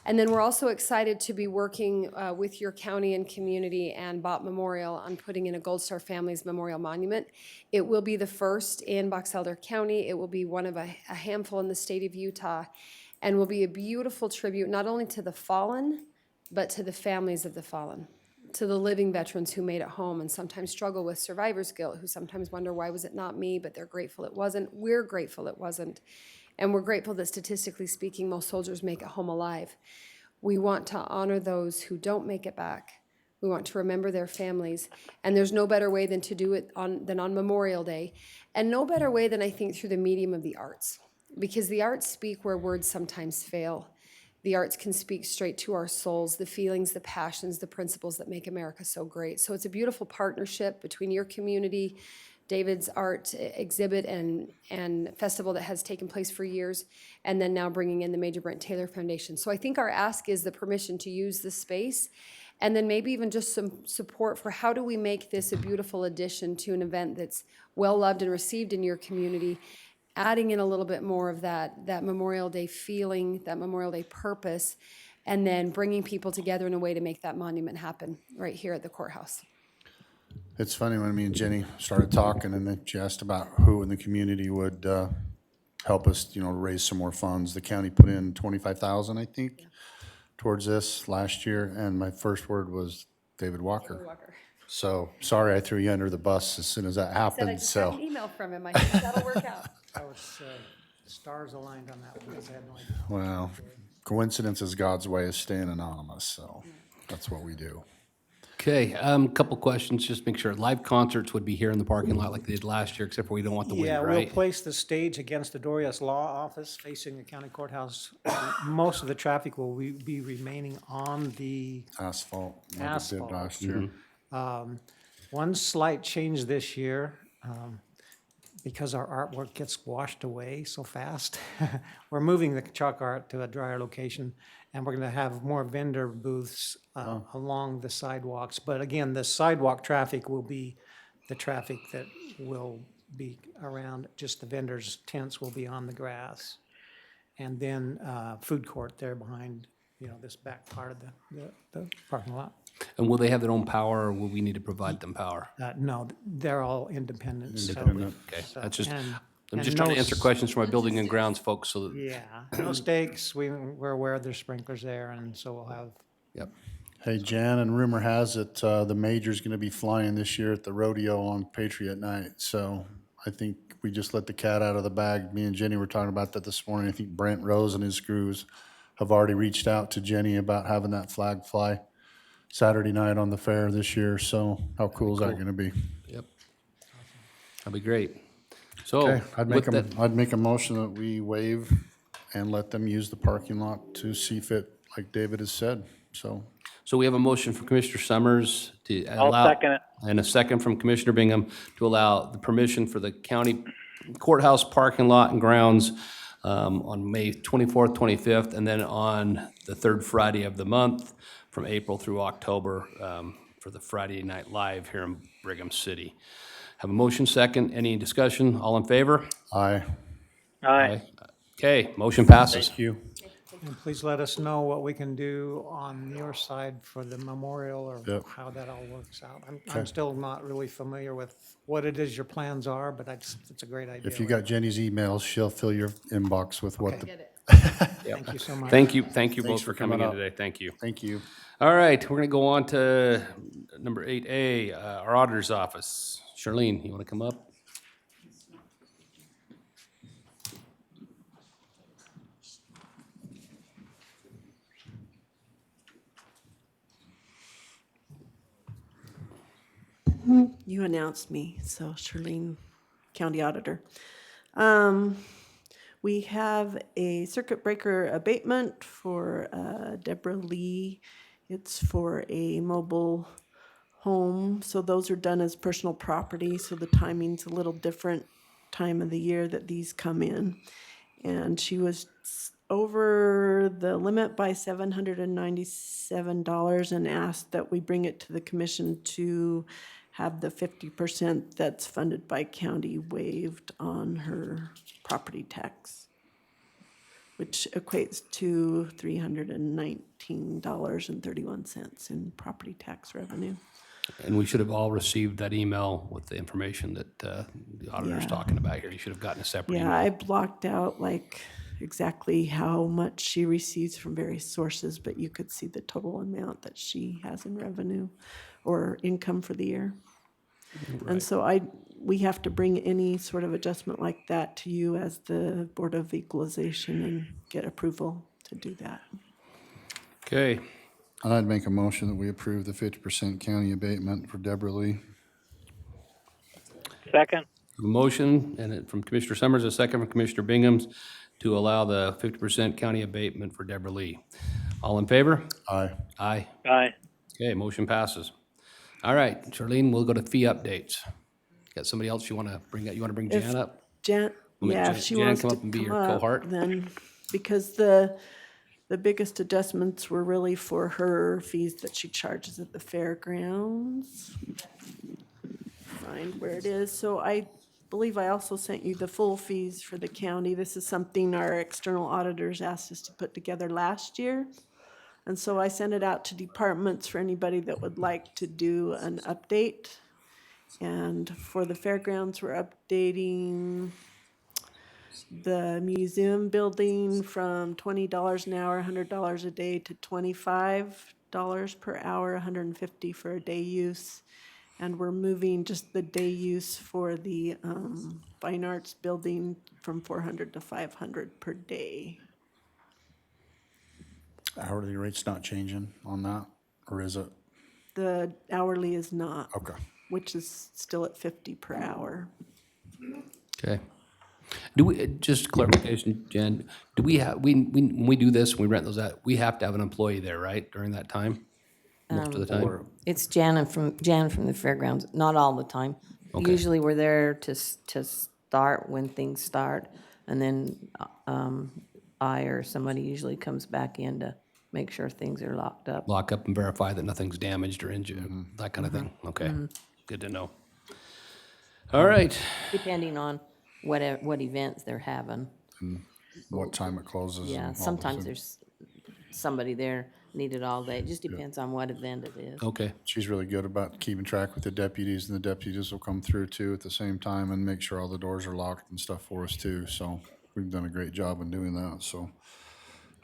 And then we're also excited to be working with your county and community and Bott Memorial on putting in a Gold Star Families Memorial Monument. It will be the first in Box Elder County. It will be one of a handful in the state of Utah, and will be a beautiful tribute not only to the fallen, but to the families of the fallen, to the living veterans who made it home and sometimes struggle with survivor's guilt, who sometimes wonder, why was it not me? But they're grateful it wasn't. We're grateful it wasn't. And we're grateful that statistically speaking, most soldiers make it home alive. We want to honor those who don't make it back. We want to remember their families. And there's no better way than to do it than on Memorial Day. And no better way than, I think, through the medium of the arts. Because the arts speak where words sometimes fail. The arts can speak straight to our souls, the feelings, the passions, the principles that make America so great. So it's a beautiful partnership between your community, David's art exhibit and festival that has taken place for years, and then now bringing in the Major Brent Taylor Foundation. So I think our ask is the permission to use the space, and then maybe even just some support for how do we make this a beautiful addition to an event that's well-loved and received in your community, adding in a little bit more of that Memorial Day feeling, that Memorial Day purpose, and then bringing people together in a way to make that monument happen right here at the courthouse. It's funny, when me and Jenny started talking, and then she asked about who in the community would help us, raise some more funds. The county put in $25,000, I think, towards this last year, and my first word was David Walker. So, sorry I threw you under the bus as soon as that I happened, just got an email from him. I think that'll work out. I was, stars aligned on that one, because I had no idea. Well, coincidence is God's way of staying anonymous, so that's what we do. Okay, couple questions, just make sure. Live concerts would be here in the parking lot like they did last year, except for we don't want the wind, Yeah, we'll right? place the stage against the Dorias Law Office facing the county courthouse. Most of the traffic will be remaining on the Asphalt, like it did asphalt. last year. One slight change this year, because our artwork gets washed away so fast, we're moving the chalk art to a drier location, and we're gonna have more vendor booths along the sidewalks. But again, the sidewalk traffic will be the traffic that will be around, just the vendors' tents will be on the grass. And then food court there behind, this back part of the parking lot. And will they have their own power, or will we need to provide them power? No, they're all independent. so- Independent. Okay, so- that's just, and- I'm and just trying to no answer questions from my building and grounds folks, so that, Yeah, no stakes, we're aware there's sprinklers there, and so we'll have, yep. Hey, Jan, and rumor has it the Major's going to be flying this year at the rodeo on Patriot Night. So I think we just let the cat out of the bag. Me and Jenny were talking about that this morning. I think Brent Rose and his crews have already reached out to Jenny about having that flag fly Saturday night on the fair this year, so how cool is that gonna be? Yep. That'd be great. So, Okay, I'd make with that, I'd make a motion that we waive and let them use the parking lot to see fit, like David has said, so. so we have a motion from Commissioner Summers to I'll allow. second it. And a second from Commissioner Bingham to allow the permission for the county courthouse parking lot and grounds on May 24th, 25th, and then on the third Friday of the month from April through October for the Friday Night Live here in Brigham City. Have a motion second. Any discussion? All in favor? Aye. Aye. Okay, motion passes. Thank you. And please let us know what we can do on your side for the memorial or Yep. how that all works out. I'm still not really familiar with what it is your plans are, but it's a great idea. If you got Jenny's emails, she'll fill your inbox with what the, Thank you so much. Thank you both Thanks for for coming in coming up. today. Thank you. thank you. All right, we're gonna go on to number 8A, our auditor's office. Charlene, you wanna come up? You announced me, so Charlene, County Auditor. We have a circuit breaker abatement for Deborah Lee. It's for a mobile home, so those are done as personal property, so the timing's a little different time of the year that these come in. And she was over the limit by $797 and asked that we bring it to the commission to have the 50% that's funded by county waived on her property tax, which equates to $319.31 in property tax revenue. And we should have all received that email with the information that the auditor's Yeah. talking about here. You should have gotten a separate Yeah, email. I blocked out like exactly how much she receives from various sources, but you could see the total amount that she has in revenue or income for the year. And so we have to bring any sort of adjustment like that to you as the Board of Equalization and get approval to do that. Okay, And I'd make a motion that we approve the 50% county abatement for Deborah Lee. Second. a motion and from Commissioner Summers, a second from Commissioner Bingham's to allow the 50% county abatement for Deborah Lee. All in favor? Aye. Aye. Aye. Okay, motion passes. All right, Charlene, we'll go to fee updates. Got somebody else you want to bring up? You want to bring If Jan up? Jan, We'll make yeah, Jan- if she Jan wants come to up and be come your up, cohort. then, because the biggest adjustments were really for her fees that she charges at the fairgrounds. Find where it is. So I believe I also sent you the full fees for the county. This is something our external auditors asked us to put together last year. And so I sent it out to departments for anybody that would like to do an update. And for the fairgrounds, we're updating the museum building from $20 an hour, $100 a day to $25 per hour, $150 for a day use. And we're moving just the day use for the fine arts building from $400 to $500 per day. Hourly rate's not changing on that, or is it? The hourly is not, Okay. which is still at $50 per hour. Okay. Do we, just clarification, Jen, do we have, when we do this, when we rent those out, we have to have an employee there, right, during that time? Most of the time? It's Jan from the fairgrounds, not all the time. Okay. Usually we're there to start when things start, and then I or somebody usually comes back in to make sure things are locked up. Lock up and verify that nothing's damaged or injured, that kind of thing? Okay, good to know. All right, Depending on what events they're having. What time it closes? Yeah, and all those sometimes things. there's somebody there needed all day. It just depends on what event it is. okay. She's really good about keeping track with the deputies, and the deputies will come through too at the same time and make sure all the doors are locked and stuff for us too. So we've done a great job in doing that, so.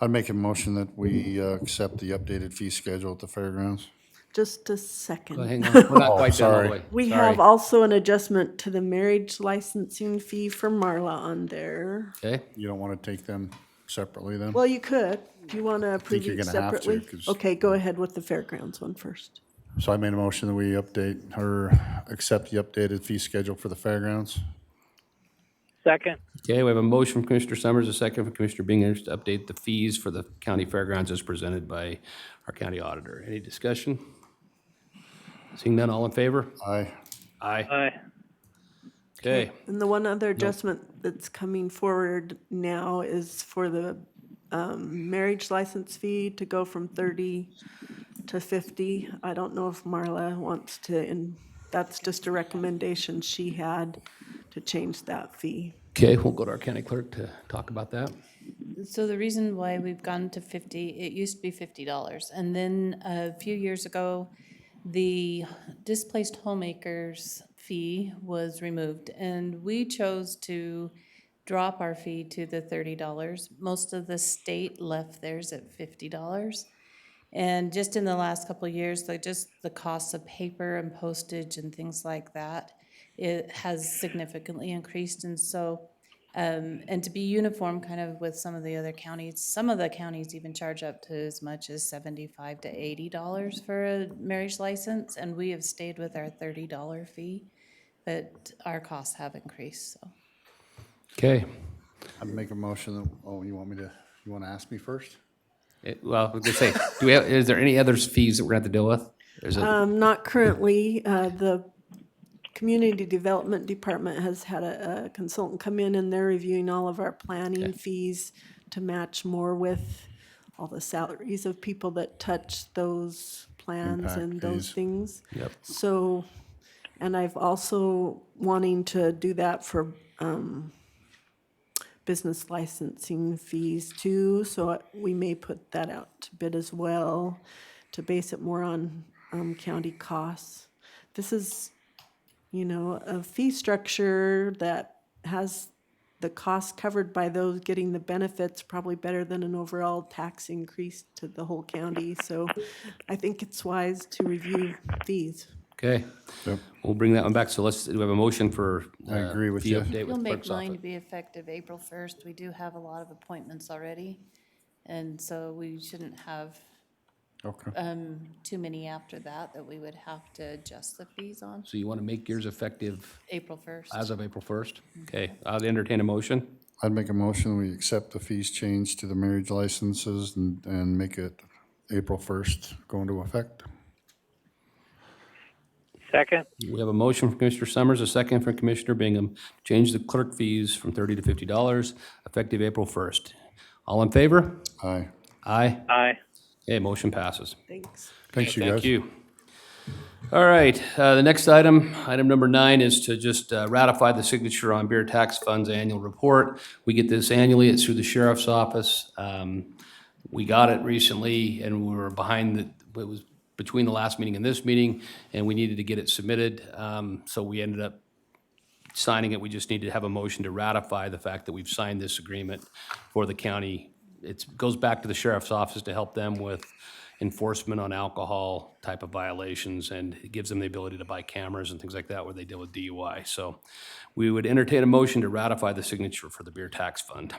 I'd make a motion that we accept the updated fee schedule at the fairgrounds. Just a second. Well, hang on, we're not Oh, quite done all the sorry. way. We Sorry. have also an adjustment to the marriage licensing fee for Marla on there. Okay, You don't want to take them separately then? Well, you could. Do you want to approve you're each gonna have to, separately? 'cause- Okay, go ahead with the fairgrounds one first. So I made a motion that we accept the updated fee schedule for the fairgrounds. Second. Okay, we have a motion from Commissioner Summers, a second from Commissioner Bingham to update the fees for the county fairgrounds as presented by our county auditor. Any discussion? Seeing none, all in favor? Aye. Aye. Aye. Okay, And the one other adjustment that's coming forward now is for the marriage license fee to go from 30 to 50. I don't know if Marla wants to, and that's just a recommendation she had to change that fee. okay, we'll go to our county clerk to talk about that. So the reason why we've gone to 50, it used to be $50. And then a few years ago, the displaced homemakers fee was removed. And we chose to drop our fee to the $30. Most of the state left theirs at $50. And just in the last couple of years, like just the cost of paper and postage and things like that, it has significantly increased. And so, and to be uniform kind of with some of the other counties, some of the counties even charge up to as much as $75 to $80 for a marriage license. And we have stayed with our $30 fee, but our costs have increased, so. Okay, I'd make a motion that, you want to ask me first? well, I was gonna say, is there any other fees that we're gonna have to deal with? There's a, Not currently. The Community Development Department has had a consultant come in and they're reviewing all of our planning fees to match more with all the salaries of people that touch those plans Impact and those fees. things. Yep. So, and I've also wanting to do that for business licensing fees too, so we may put that out to bid as well, to base it more on county costs. This is, a fee structure that has the costs covered by those getting the benefits probably better than an overall tax increase to the whole county. So I think it's wise to review fees. okay, Yep. we'll bring that one back. So do we have a motion for? I agree with fee you. update We'll with make clerk's mine office? to be effective April 1st. We do have a lot of appointments already. And so we shouldn't have Okay. too many after that we would have to adjust the fees on. So you want to make yours effective April 1st. as of April 1st? Okay, I'll entertain a motion. I'd make a motion, we accept the fees change to the marriage licenses and make it April 1st go into effect. Second. We have a motion from Commissioner Summers, a second from Commissioner Bingham, to change the clerk fees from $30 to $50, effective April 1st. All in favor? Aye. Aye. Aye. Okay, motion passes. Thanks. Thanks, you guys. Thank you. All right, the next item, item number 9, is to just ratify the signature on Beer Tax Fund's annual report. We get this annually, it's through the sheriff's office. We got it recently, and we were behind, it was between the last meeting and this meeting, and we needed to get it submitted. So we ended up signing it. We just need to have a motion to ratify the fact that we've signed this agreement for the county. It goes back to the sheriff's office to help them with enforcement on alcohol type of violations, and it gives them the ability to buy cameras and things like that where they deal with DUI. So we would entertain a motion to ratify the signature for the Beer Tax Fund.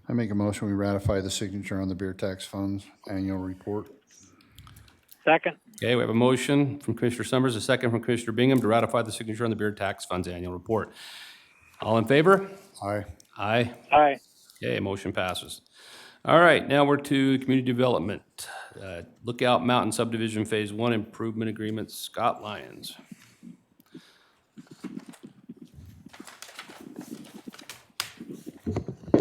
I make a motion, we ratify the signature on the Beer Tax Fund's annual report. Second. Okay, we have a motion from Commissioner Summers, a second from Commissioner Bingham to ratify the signature on the Beer Tax Fund's annual report. All in favor? Aye. Aye. Aye. Okay, motion passes. All right, now we're to community development. Lookout Mountain Subdivision Phase 1 Improvement Agreement, Scott Lyons.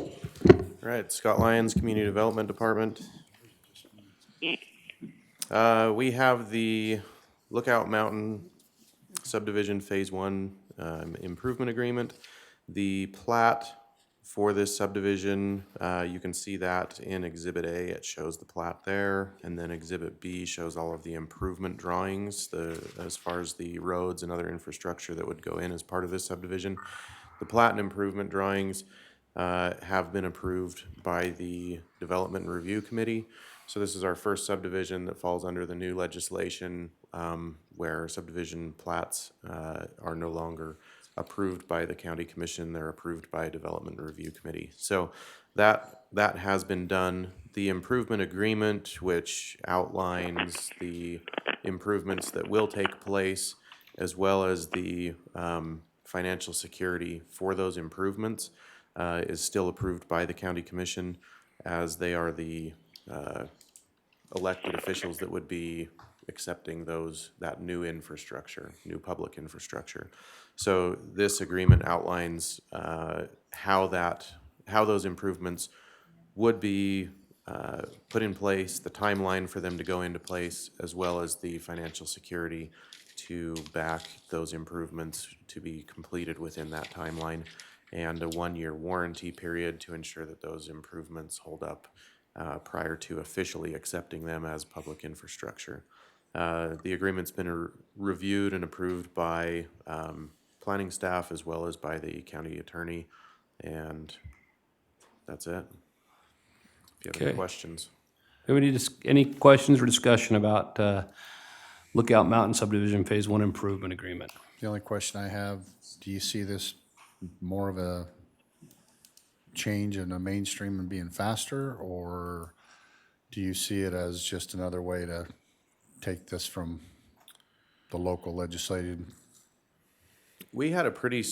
All right, Scott Lyons, Community Development Department. We have the Lookout Mountain Subdivision Phase 1 Improvement Agreement. The plat for this subdivision, you can see that in Exhibit A. It shows the plat there, and then Exhibit B shows all of the improvement drawings, as far as the roads and other infrastructure that would go in as part of this subdivision. The plat and improvement drawings have been approved by the Development and Review Committee. So this is our first subdivision that falls under the new legislation where subdivision plats are no longer approved by the county commission, they're approved by a development review committee. So that has been done. The improvement agreement, which outlines the improvements that will take place, as well as the financial security for those improvements, is still approved by the county commission, as they are the elected officials that would be accepting that new infrastructure, new public infrastructure. So this agreement outlines how those improvements would be put in place, the timeline for them to go into place, as well as the financial security to back those improvements to be completed within that timeline, and a 1-year warranty period to ensure that those improvements hold up prior to officially accepting them as public infrastructure. The agreement's been reviewed and approved by planning staff as well as by the county attorney, and that's it. If you have any Okay. questions. Any questions or discussion about Lookout Mountain Subdivision Phase 1 Improvement Agreement? The only question I have, do you see this more of a change in the mainstream and being faster, or do you see it as just another way to take this from the local legislative? We had a pretty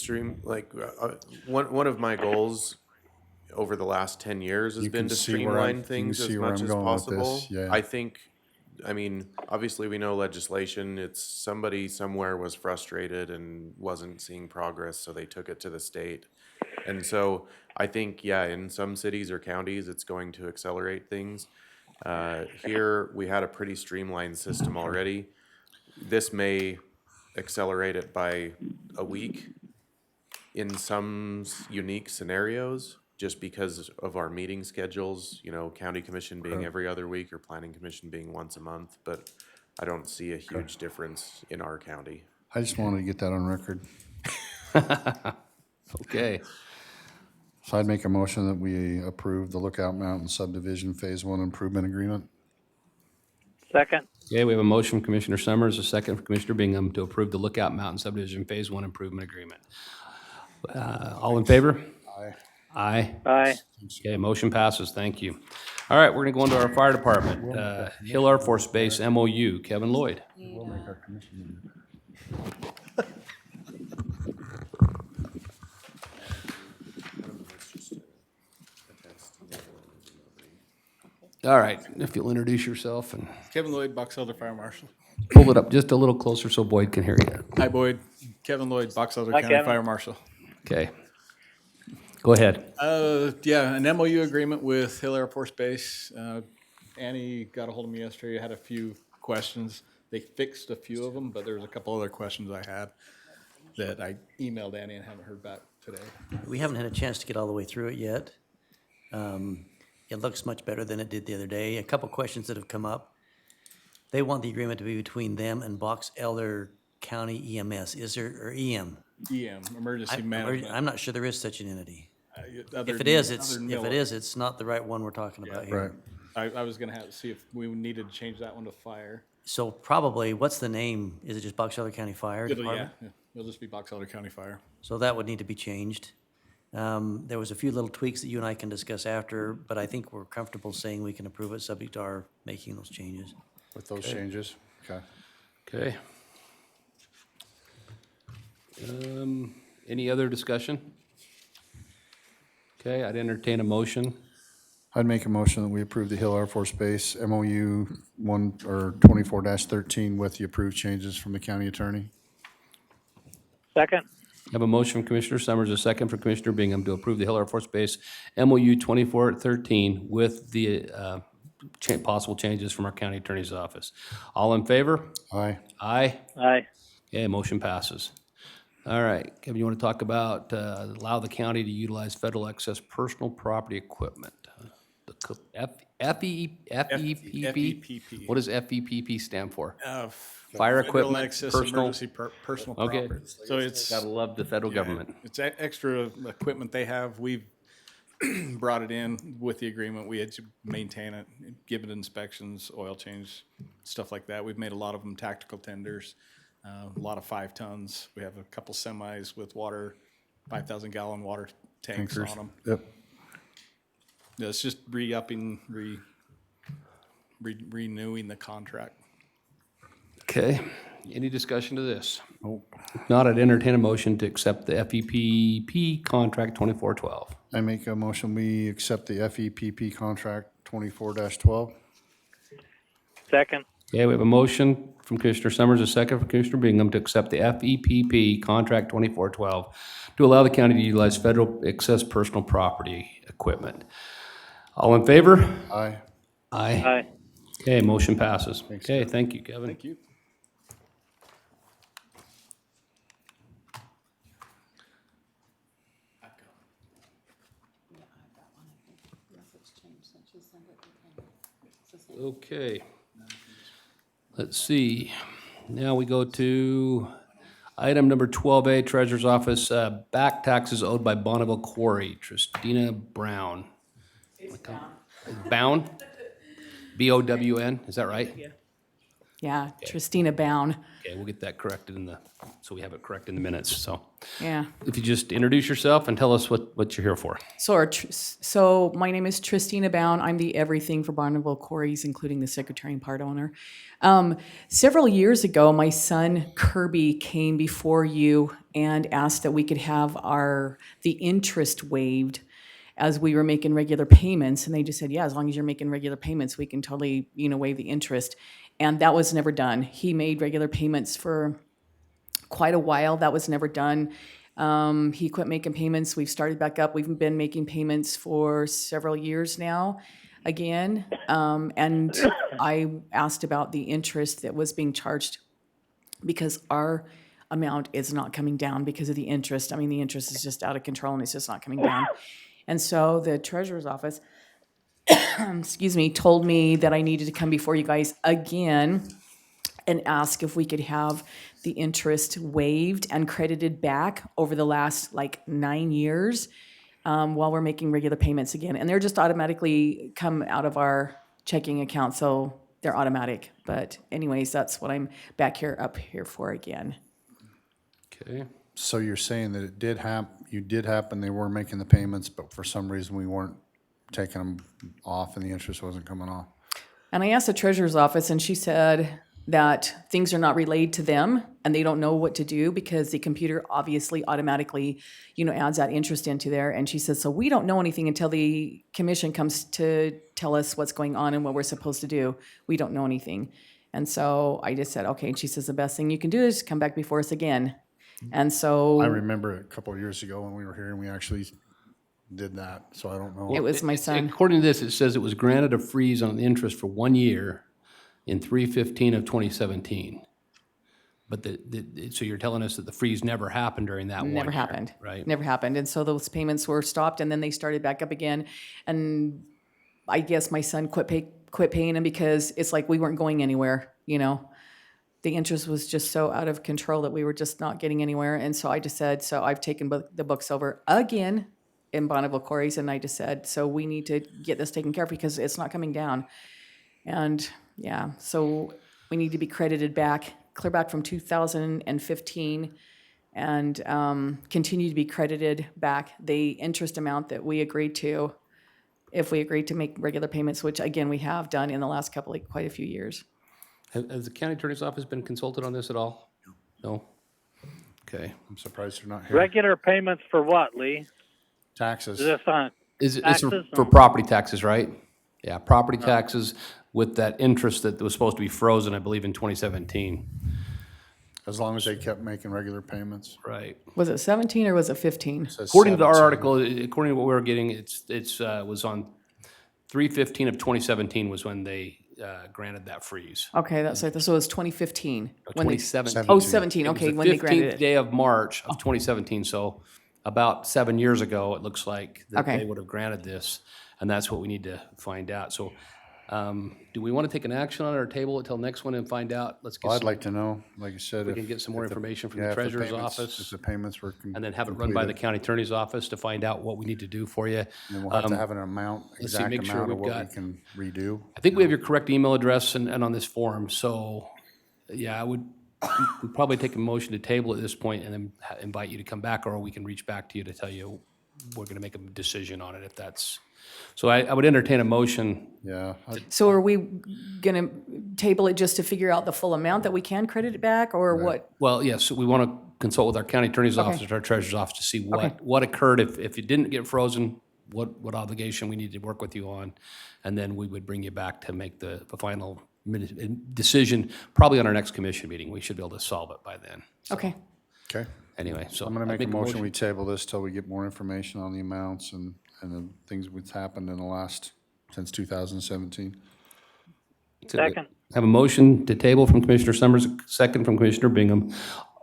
one of my goals over the last 10 years has You been can to see where streamline you can things as see where much I'm as going with this, possible. yeah. I mean, obviously we know legislation, it's somebody somewhere was frustrated and wasn't seeing progress, so they took it to the state. And so I think, yeah, in some cities or counties, it's going to accelerate things. Here, we had a pretty streamlined system already. This may accelerate it by a week in some unique scenarios, just because of our meeting schedules, county commission being every other week or planning commission being once a month, but I don't see a huge difference in our county. I just wanted to get that on record. Okay. So I'd make a motion that we approve the Lookout Mountain Subdivision Phase 1 Improvement Agreement. Second. Okay, we have a motion from Commissioner Summers, a second from Commissioner Bingham to approve the Lookout Mountain Subdivision Phase 1 Improvement Agreement. All in favor? Aye. Aye. Aye. Okay, motion passes. Thank you. All right, we're gonna go into our fire department. Hill Air Force Base MOU, Kevin Lloyd. We'll make our commission. All right, if you'll introduce yourself and Kevin Lloyd, Box Elder Fire Marshal. pull it up just a little closer so Boyd can hear you. Hi, Boyd. Kevin Lloyd, Box Elder Hi, County Kevin. Fire Marshal. Okay. Go ahead. Yeah, an MOU agreement with Hill Air Force Base. Annie got a hold of me yesterday, had a few questions. They fixed a few of them, but there was a couple other questions I had that I emailed Annie and haven't heard back today. We haven't had a chance to get all the way through it yet. It looks much better than it did the other day. A couple questions that have come up. They want the agreement to be between them and Box Elder County EMS. Is there, or EM? EM, Emergency Management. I'm not sure there is such an entity. Other If it than- is, other than it's not the right one we're talking about here. Right. I was gonna have to see if we needed to change that one to fire. So probably, what's the name? Is it just Box Elder County Fire Department? It'll just be Box Elder County Fire. So that would need to be changed. There was a few little tweaks that you and I can discuss after, but I think we're comfortable saying we can approve it subject to our making those changes. With those changes, okay. Okay. Any other discussion? Okay, I'd entertain a motion. I'd make a motion that we approve the Hill Air Force Base MOU 24-13 with the approved changes from the county attorney. Second. I have a motion from Commissioner Summers, a second from Commissioner Bingham to approve the Hill Air Force Base MOU 2413 with the possible changes from our county attorney's office. All in favor? Aye. Aye. Aye. Okay, motion passes. All right, Kevin, you want to talk about allow the county to utilize federal excess personal property equipment? The FEPP? What does FEPP stand for? Fire Federal equipment, Access personal? Emergency personal Okay. property. So it's. Gotta love the federal government. It's extra equipment they have. We've brought it in with the agreement. We had to maintain it, give it inspections, oil change, stuff like that. We've made a lot of them tactical tenders. A lot of 5 tons. We have a couple semis with water, 5,000 gallon water tanks Tankers. on them. Yep. Yeah, it's just re-upping, renewing the contract. Okay, any discussion to this? If not, I'd entertain a motion to accept the FEPP contract 2412. I make a motion, we accept the FEPP contract 24-12. Second. Okay, we have a motion from Commissioner Summers, a second from Commissioner Bingham to accept the FEPP contract 2412 to allow the county to utilize federal excess personal property equipment. All in favor? Aye. Aye. Aye. Okay, motion passes. Okay, thank you, Kevin. Thank you. Okay. Let's see. Now we go to item number 12A, Treasurer's Office, back taxes owed by Bonneville Quarry, Tristina Brown. It's Bown? B-O-W-N, is that right? Yeah, Tristina Bown. Okay, we'll get that corrected so we have it correct in the minutes, so. Yeah. If you just introduce yourself and tell us what you're here for. So my name is Tristina Bown. I'm the everything for Bonneville Quarries, including the secretary and part owner. Several years ago, my son Kirby came before you and asked that we could have the interest waived as we were making regular payments. And they just said, yeah, as long as you're making regular payments, we can totally, waive the interest. And that was never done. He made regular payments for quite a while. That was never done. He quit making payments. We've started back up. We've been making payments for several years now again. And I asked about the interest that was being charged because our amount is not coming down because of the interest. I mean, the interest is just out of control and it's just not coming down. And so the treasurer's office, told me that I needed to come before you guys again and ask if we could have the interest waived and credited back over the last 9 years while we're making regular payments again. And they're just automatically come out of our checking account, so they're automatic. But anyways, that's what I'm up here for again. Okay. So you're saying that it did happen, they were making the payments, but for some reason we weren't taking them off and the interest wasn't coming off? And I asked the treasurer's office, and she said that things are not relayed to them, and they don't know what to do because the computer obviously automatically, adds that interest into there. And she says, so we don't know anything until the commission comes to tell us what's going on and what we're supposed to do. We don't know anything. And so I just said, okay. And she says, the best thing you can do is come back before us again. And so I remember a couple of years ago when we were here and we actually did that, so I don't know. It was my son. According to this, it says it was granted a freeze on the interest for 1 year in 3/15 of 2017. But so you're telling us that the freeze never happened during that 1 year? Never happened. Right. Never happened. And so those payments were stopped, and then they started back up again. And I guess my son quit paying them because it's like we weren't going anywhere, The interest was just so out of control that we were just not getting anywhere. And so I just said, so I've taken the books over again in Bonneville Quarries, and I just said, so we need to get this taken care of because it's not coming down. And yeah, so we need to be credited back, clear back from 2015, and continue to be credited back the interest amount that we agreed to if we agreed to make regular payments, which again, we have done in the last quite a few years. Has the county attorney's office been consulted on this at all? No? Okay. I'm surprised they're not here. Regular payments for what, Lee? Taxes. Is this on It's taxes? for property taxes, right? Yeah, property taxes with that interest that was supposed to be frozen, I believe, in 2017. As long as they kept making regular payments. Right. Was it 17 or was it 15? According to our article, according to what we were getting, it was on 3/15 of 2017 was when they granted that freeze. Okay, that's right. So it was 2015. when they- 2017. Oh, 17, It was okay, the when they granted 15th it. day of March of 2017, so about 7 years ago, it looks like that Okay. they would have granted this, and that's what we need to find out. So do we want to take an action on it or table it till next one and find out? Let's get Well, I'd some- like to know, like you said. We if- can get some more if the- information from yeah, the if the treasurer's payments- office. If the payments were And then have it run by the completed. county attorney's office to find out what we need to do for you. And then we'll have to have an amount, let's see, exact make sure amount of we've what we got- can redo. I think we have your correct email address and on this form, so, yeah, we'll probably take a motion to table at this point and then invite you to come back, or we can reach back to you to tell you we're gonna make a decision on it if that's, so I would entertain a motion. Yeah, So are we gonna table it just to figure out the full amount that we can credit it back, or what? Well, yes, we want to consult with our county attorney's office, our treasurer's office to see what occurred. If it didn't get frozen, what obligation we need to work with you on. And then we would bring you back to make the final decision, probably on our next commission meeting. We should be able to solve it by then. Okay. okay. Anyway, so. I'm gonna I'd make a motion, we table this till we get more information on the amounts and the things that's happened in the last, since 2017. Second. Have a motion to table from Commissioner Summers, second from Commissioner Bingham.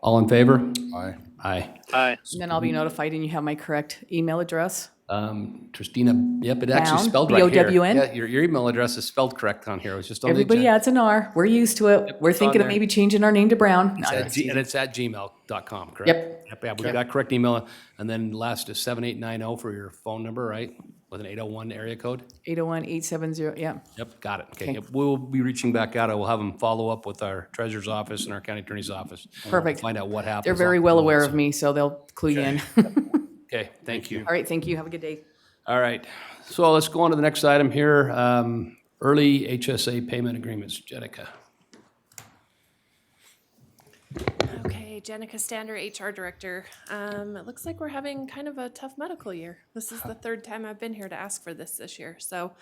All in favor? Aye. Aye. Aye. And then I'll be notified and you have my correct email address. Tristina, yep, it actually Bound, spelled right here. B-O-W-N? Yeah, your email address is spelled correct on here. It was just on the Everybody agenda. adds an R. We're used to it. We're it's on thinking of there. maybe changing our name to Brown. No, And that's easy. it's at gmail.com, correct? Yep. Yeah, we got correct email. And then last is 7890 for your phone number, right? With an 801 area code? 801-870, yeah. Yep, got it. Okay, Okay. yep, we'll be reaching back out. I will have them follow up with our treasurer's office and our county attorney's office. Perfect. Find out what happened. They're very well aware of me, so they'll clue you in. Okay, thank you. All right, thank you. Have a good day. All right, so let's go on to the next item here. Early HSA payment agreements, Jenica. Okay, Jenica Stander, HR Director. It looks like we're having kind of a tough medical year. This is the third time I've been here to ask for this year. So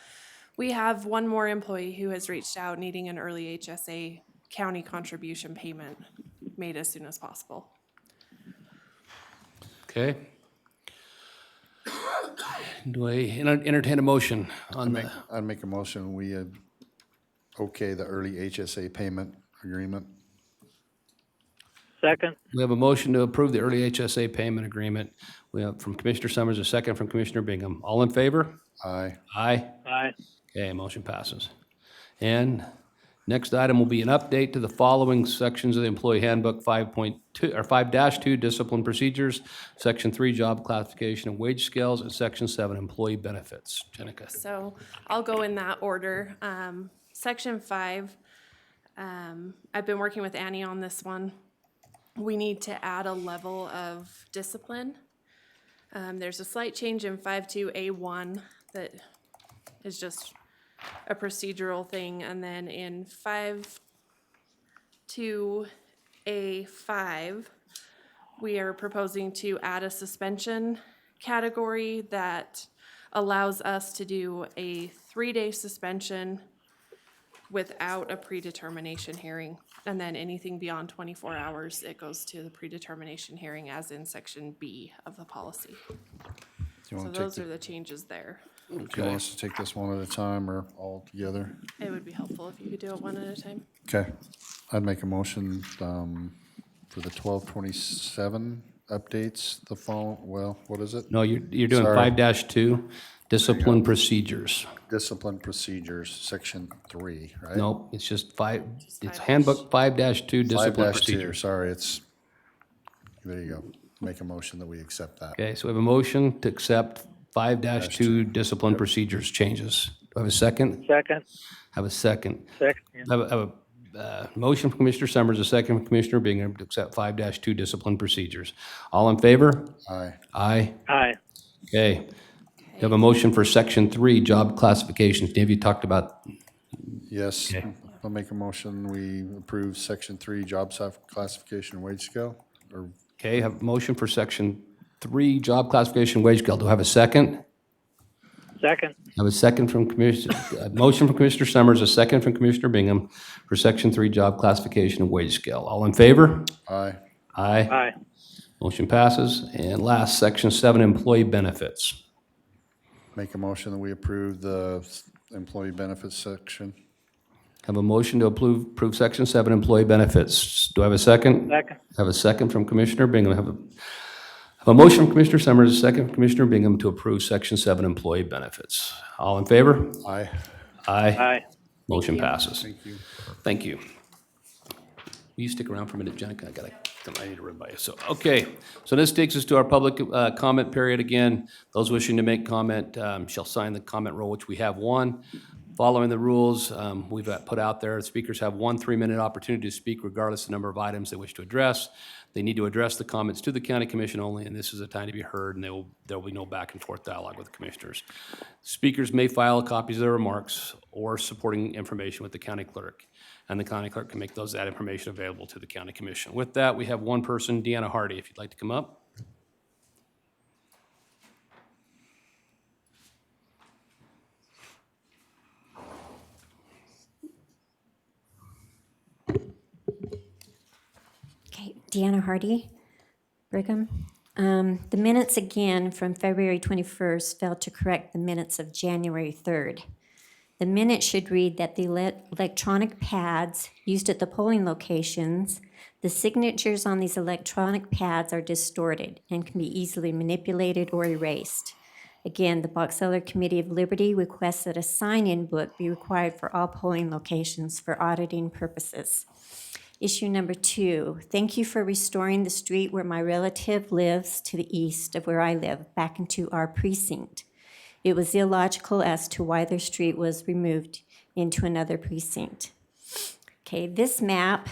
we have one more employee who has reached out needing an early HSA county contribution payment made as soon as possible. Okay. Do I entertain a motion on the, I'd make a motion, we okay the early HSA payment agreement. Second. we have a motion to approve the early HSA payment agreement. We have from Commissioner Summers, a second from Commissioner Bingham. All in favor? Aye. Aye. Aye. Okay, motion passes. And next item will be an update to the following sections of the Employee Handbook 5.2, or 5-2, Discipline Procedures, Section 3, Job Classification and Wage Scales, and Section 7, Employee Benefits. Jenica. So I'll go in that order. Section 5, I've been working with Annie on this one. We need to add a level of discipline. There's a slight change in 5.2A1 that is just a procedural thing, and then in 5.2A5, we are proposing to add a suspension category that allows us to do a 3-day suspension without a predetermination hearing. And then anything beyond 24 hours, it goes to the predetermination hearing as in section B of the policy. Do So you want to take those are the changes there. do you want us to take this one at a time or all together? It would be helpful if you could do it one at a time. Okay, I'd make a motion for the 1227 updates, the fall, well, what is it? No, you're doing Sorry. 5-2, Discipline Procedures. Discipline Procedures, Section 3, right? Nope, it's just it's Handbook 5-2, Discipline 5-2, Procedures. sorry, there you go. Make a motion that we accept that. Okay, so we have a motion to accept 5-2 Discipline Procedures changes. Do I have a second? Second. Have a second. Second. I have a motion from Commissioner Summers, a second from Commissioner Bingham to accept 5-2 Discipline Procedures. All in favor? Aye. Aye. Aye. Okay. We have a motion for Section 3, Job Classifications. Dave, you talked about, Yes, Okay. I'll make a motion, we approve Section 3, Job Classification and Wage Scale, or okay, have a motion for Section 3, Job Classification Wage Scale. Do I have a second? Second. I have a second from Commissioner, a motion from Commissioner Summers, a second from Commissioner Bingham for Section 3, Job Classification and Wage Scale. All in favor? aye. Aye. Aye. Motion passes. And last, Section 7, Employee Benefits. Make a motion that we approve the employee benefits section. Have a motion to approve Section 7, Employee Benefits. Do I have a second? Second. Have a second from Commissioner Bingham. Have a motion from Commissioner Summers, a second from Commissioner Bingham to approve Section 7, Employee Benefits. All in favor? Aye. Aye. Aye. Motion passes. Thank you. Thank you. Will you stick around for a minute, Jenica? I need to run by you. So, okay. So this takes us to our public comment period again. Those wishing to make comment shall sign the comment roll, which we have one. Following the rules we've put out there, speakers have 1 3-minute opportunity to speak regardless of the number of items they wish to address. They need to address the comments to the county commission only, and this is a time to be heard, and there will be no back and forth dialogue with the commissioners. Speakers may file copies of their remarks or supporting information with the county clerk, and the county clerk can make that information available to the county commission. With that, we have one person, Deanna Hardy, if you'd like to come up. Okay, Deanna Hardy, Brigham. The minutes again from February 21st failed to correct the minutes of January 3rd. The minutes should read that the electronic pads used at the polling locations, the signatures on these electronic pads are distorted and can be easily manipulated or erased. Again, the Box Elder Committee of Liberty requests that a sign-in book be required for all polling locations for auditing purposes. Issue number 2, thank you for restoring the street where my relative lives to the east of where I live back into our precinct. It was illogical as to why their street was removed into another precinct. Okay, this map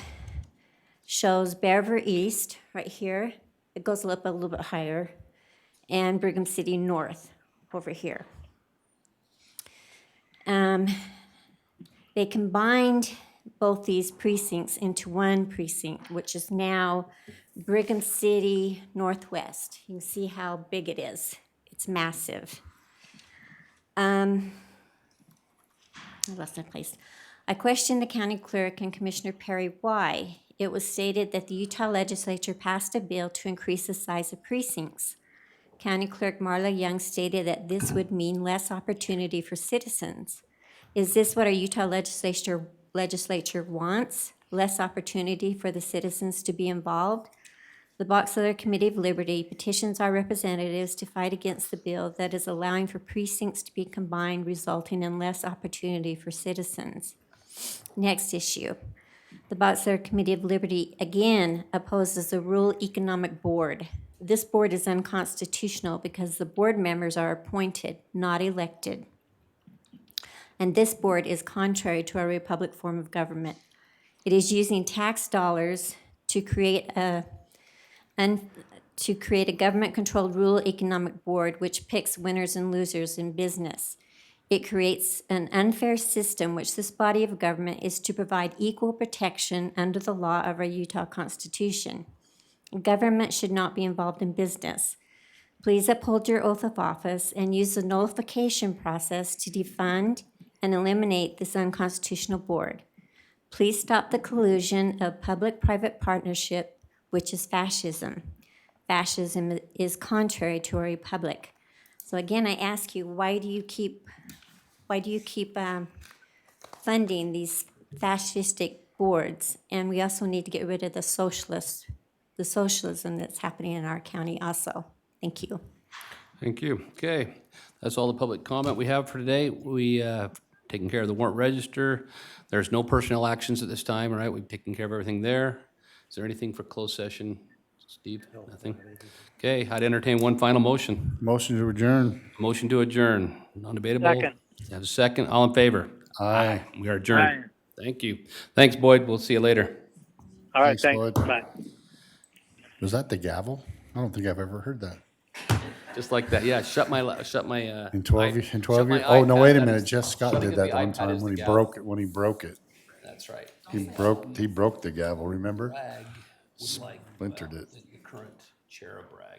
shows Bear River East right here. It goes up a little bit higher, and Brigham City North over here. They combined both these precincts into one precinct, which is now Brigham City Northwest. You can see how big it is. It's massive. I lost my place. I questioned the county clerk and Commissioner Perry why. It was stated that the Utah legislature passed a bill to increase the size of precincts. County Clerk Marla Young stated that this would mean less opportunity for citizens. Is this what our Utah legislature wants? Less opportunity for the citizens to be involved? The Box Elder Committee of Liberty petitions our representatives to fight against the bill that is allowing for precincts to be combined, resulting in less opportunity for citizens. Next issue. The Box Elder Committee of Liberty again opposes the Rural Economic Board. This board is unconstitutional because the board members are appointed, not elected. And this board is contrary to our republic form of government. It is using tax dollars to create a government-controlled rural economic board which picks winners and losers in business. It creates an unfair system which this body of government is to provide equal protection under the law of our Utah Constitution. Government should not be involved in business. Please uphold your oath of office and use the nullification process to defund and eliminate this unconstitutional board. Please stop the collusion of public-private partnership, which is fascism. Fascism is contrary to our republic. So again, I ask you, why do you keep funding these fascistic boards? And we also need to get rid of the socialism that's happening in our county also. Thank you. Thank you. Okay, that's all the public comment we have for today. We taken care of the warrant register. There's no personnel actions at this time, all right? We've taken care of everything there. Is there anything for closed session, Steve? Nothing? Okay, I'd entertain one final motion. Motion to adjourn. Motion to adjourn, non-debatable. Second. Have a second, all in favor? Aye. We are adjourned. Thank you. Thanks, Boyd, we'll see you later. All right, Thanks, thanks. Lloyd. Bye. Was that the gavel? I don't think I've ever heard that. Just like that, yeah, shut my. In 12 years? shut my Oh, no, iPad. wait a That minute. is- Jeff Scott shutting did of that the one iPad time is when the he gavel. broke it. That's right. He broke the gavel, remember? Bragg would like Splintered it. the current chair of Bragg.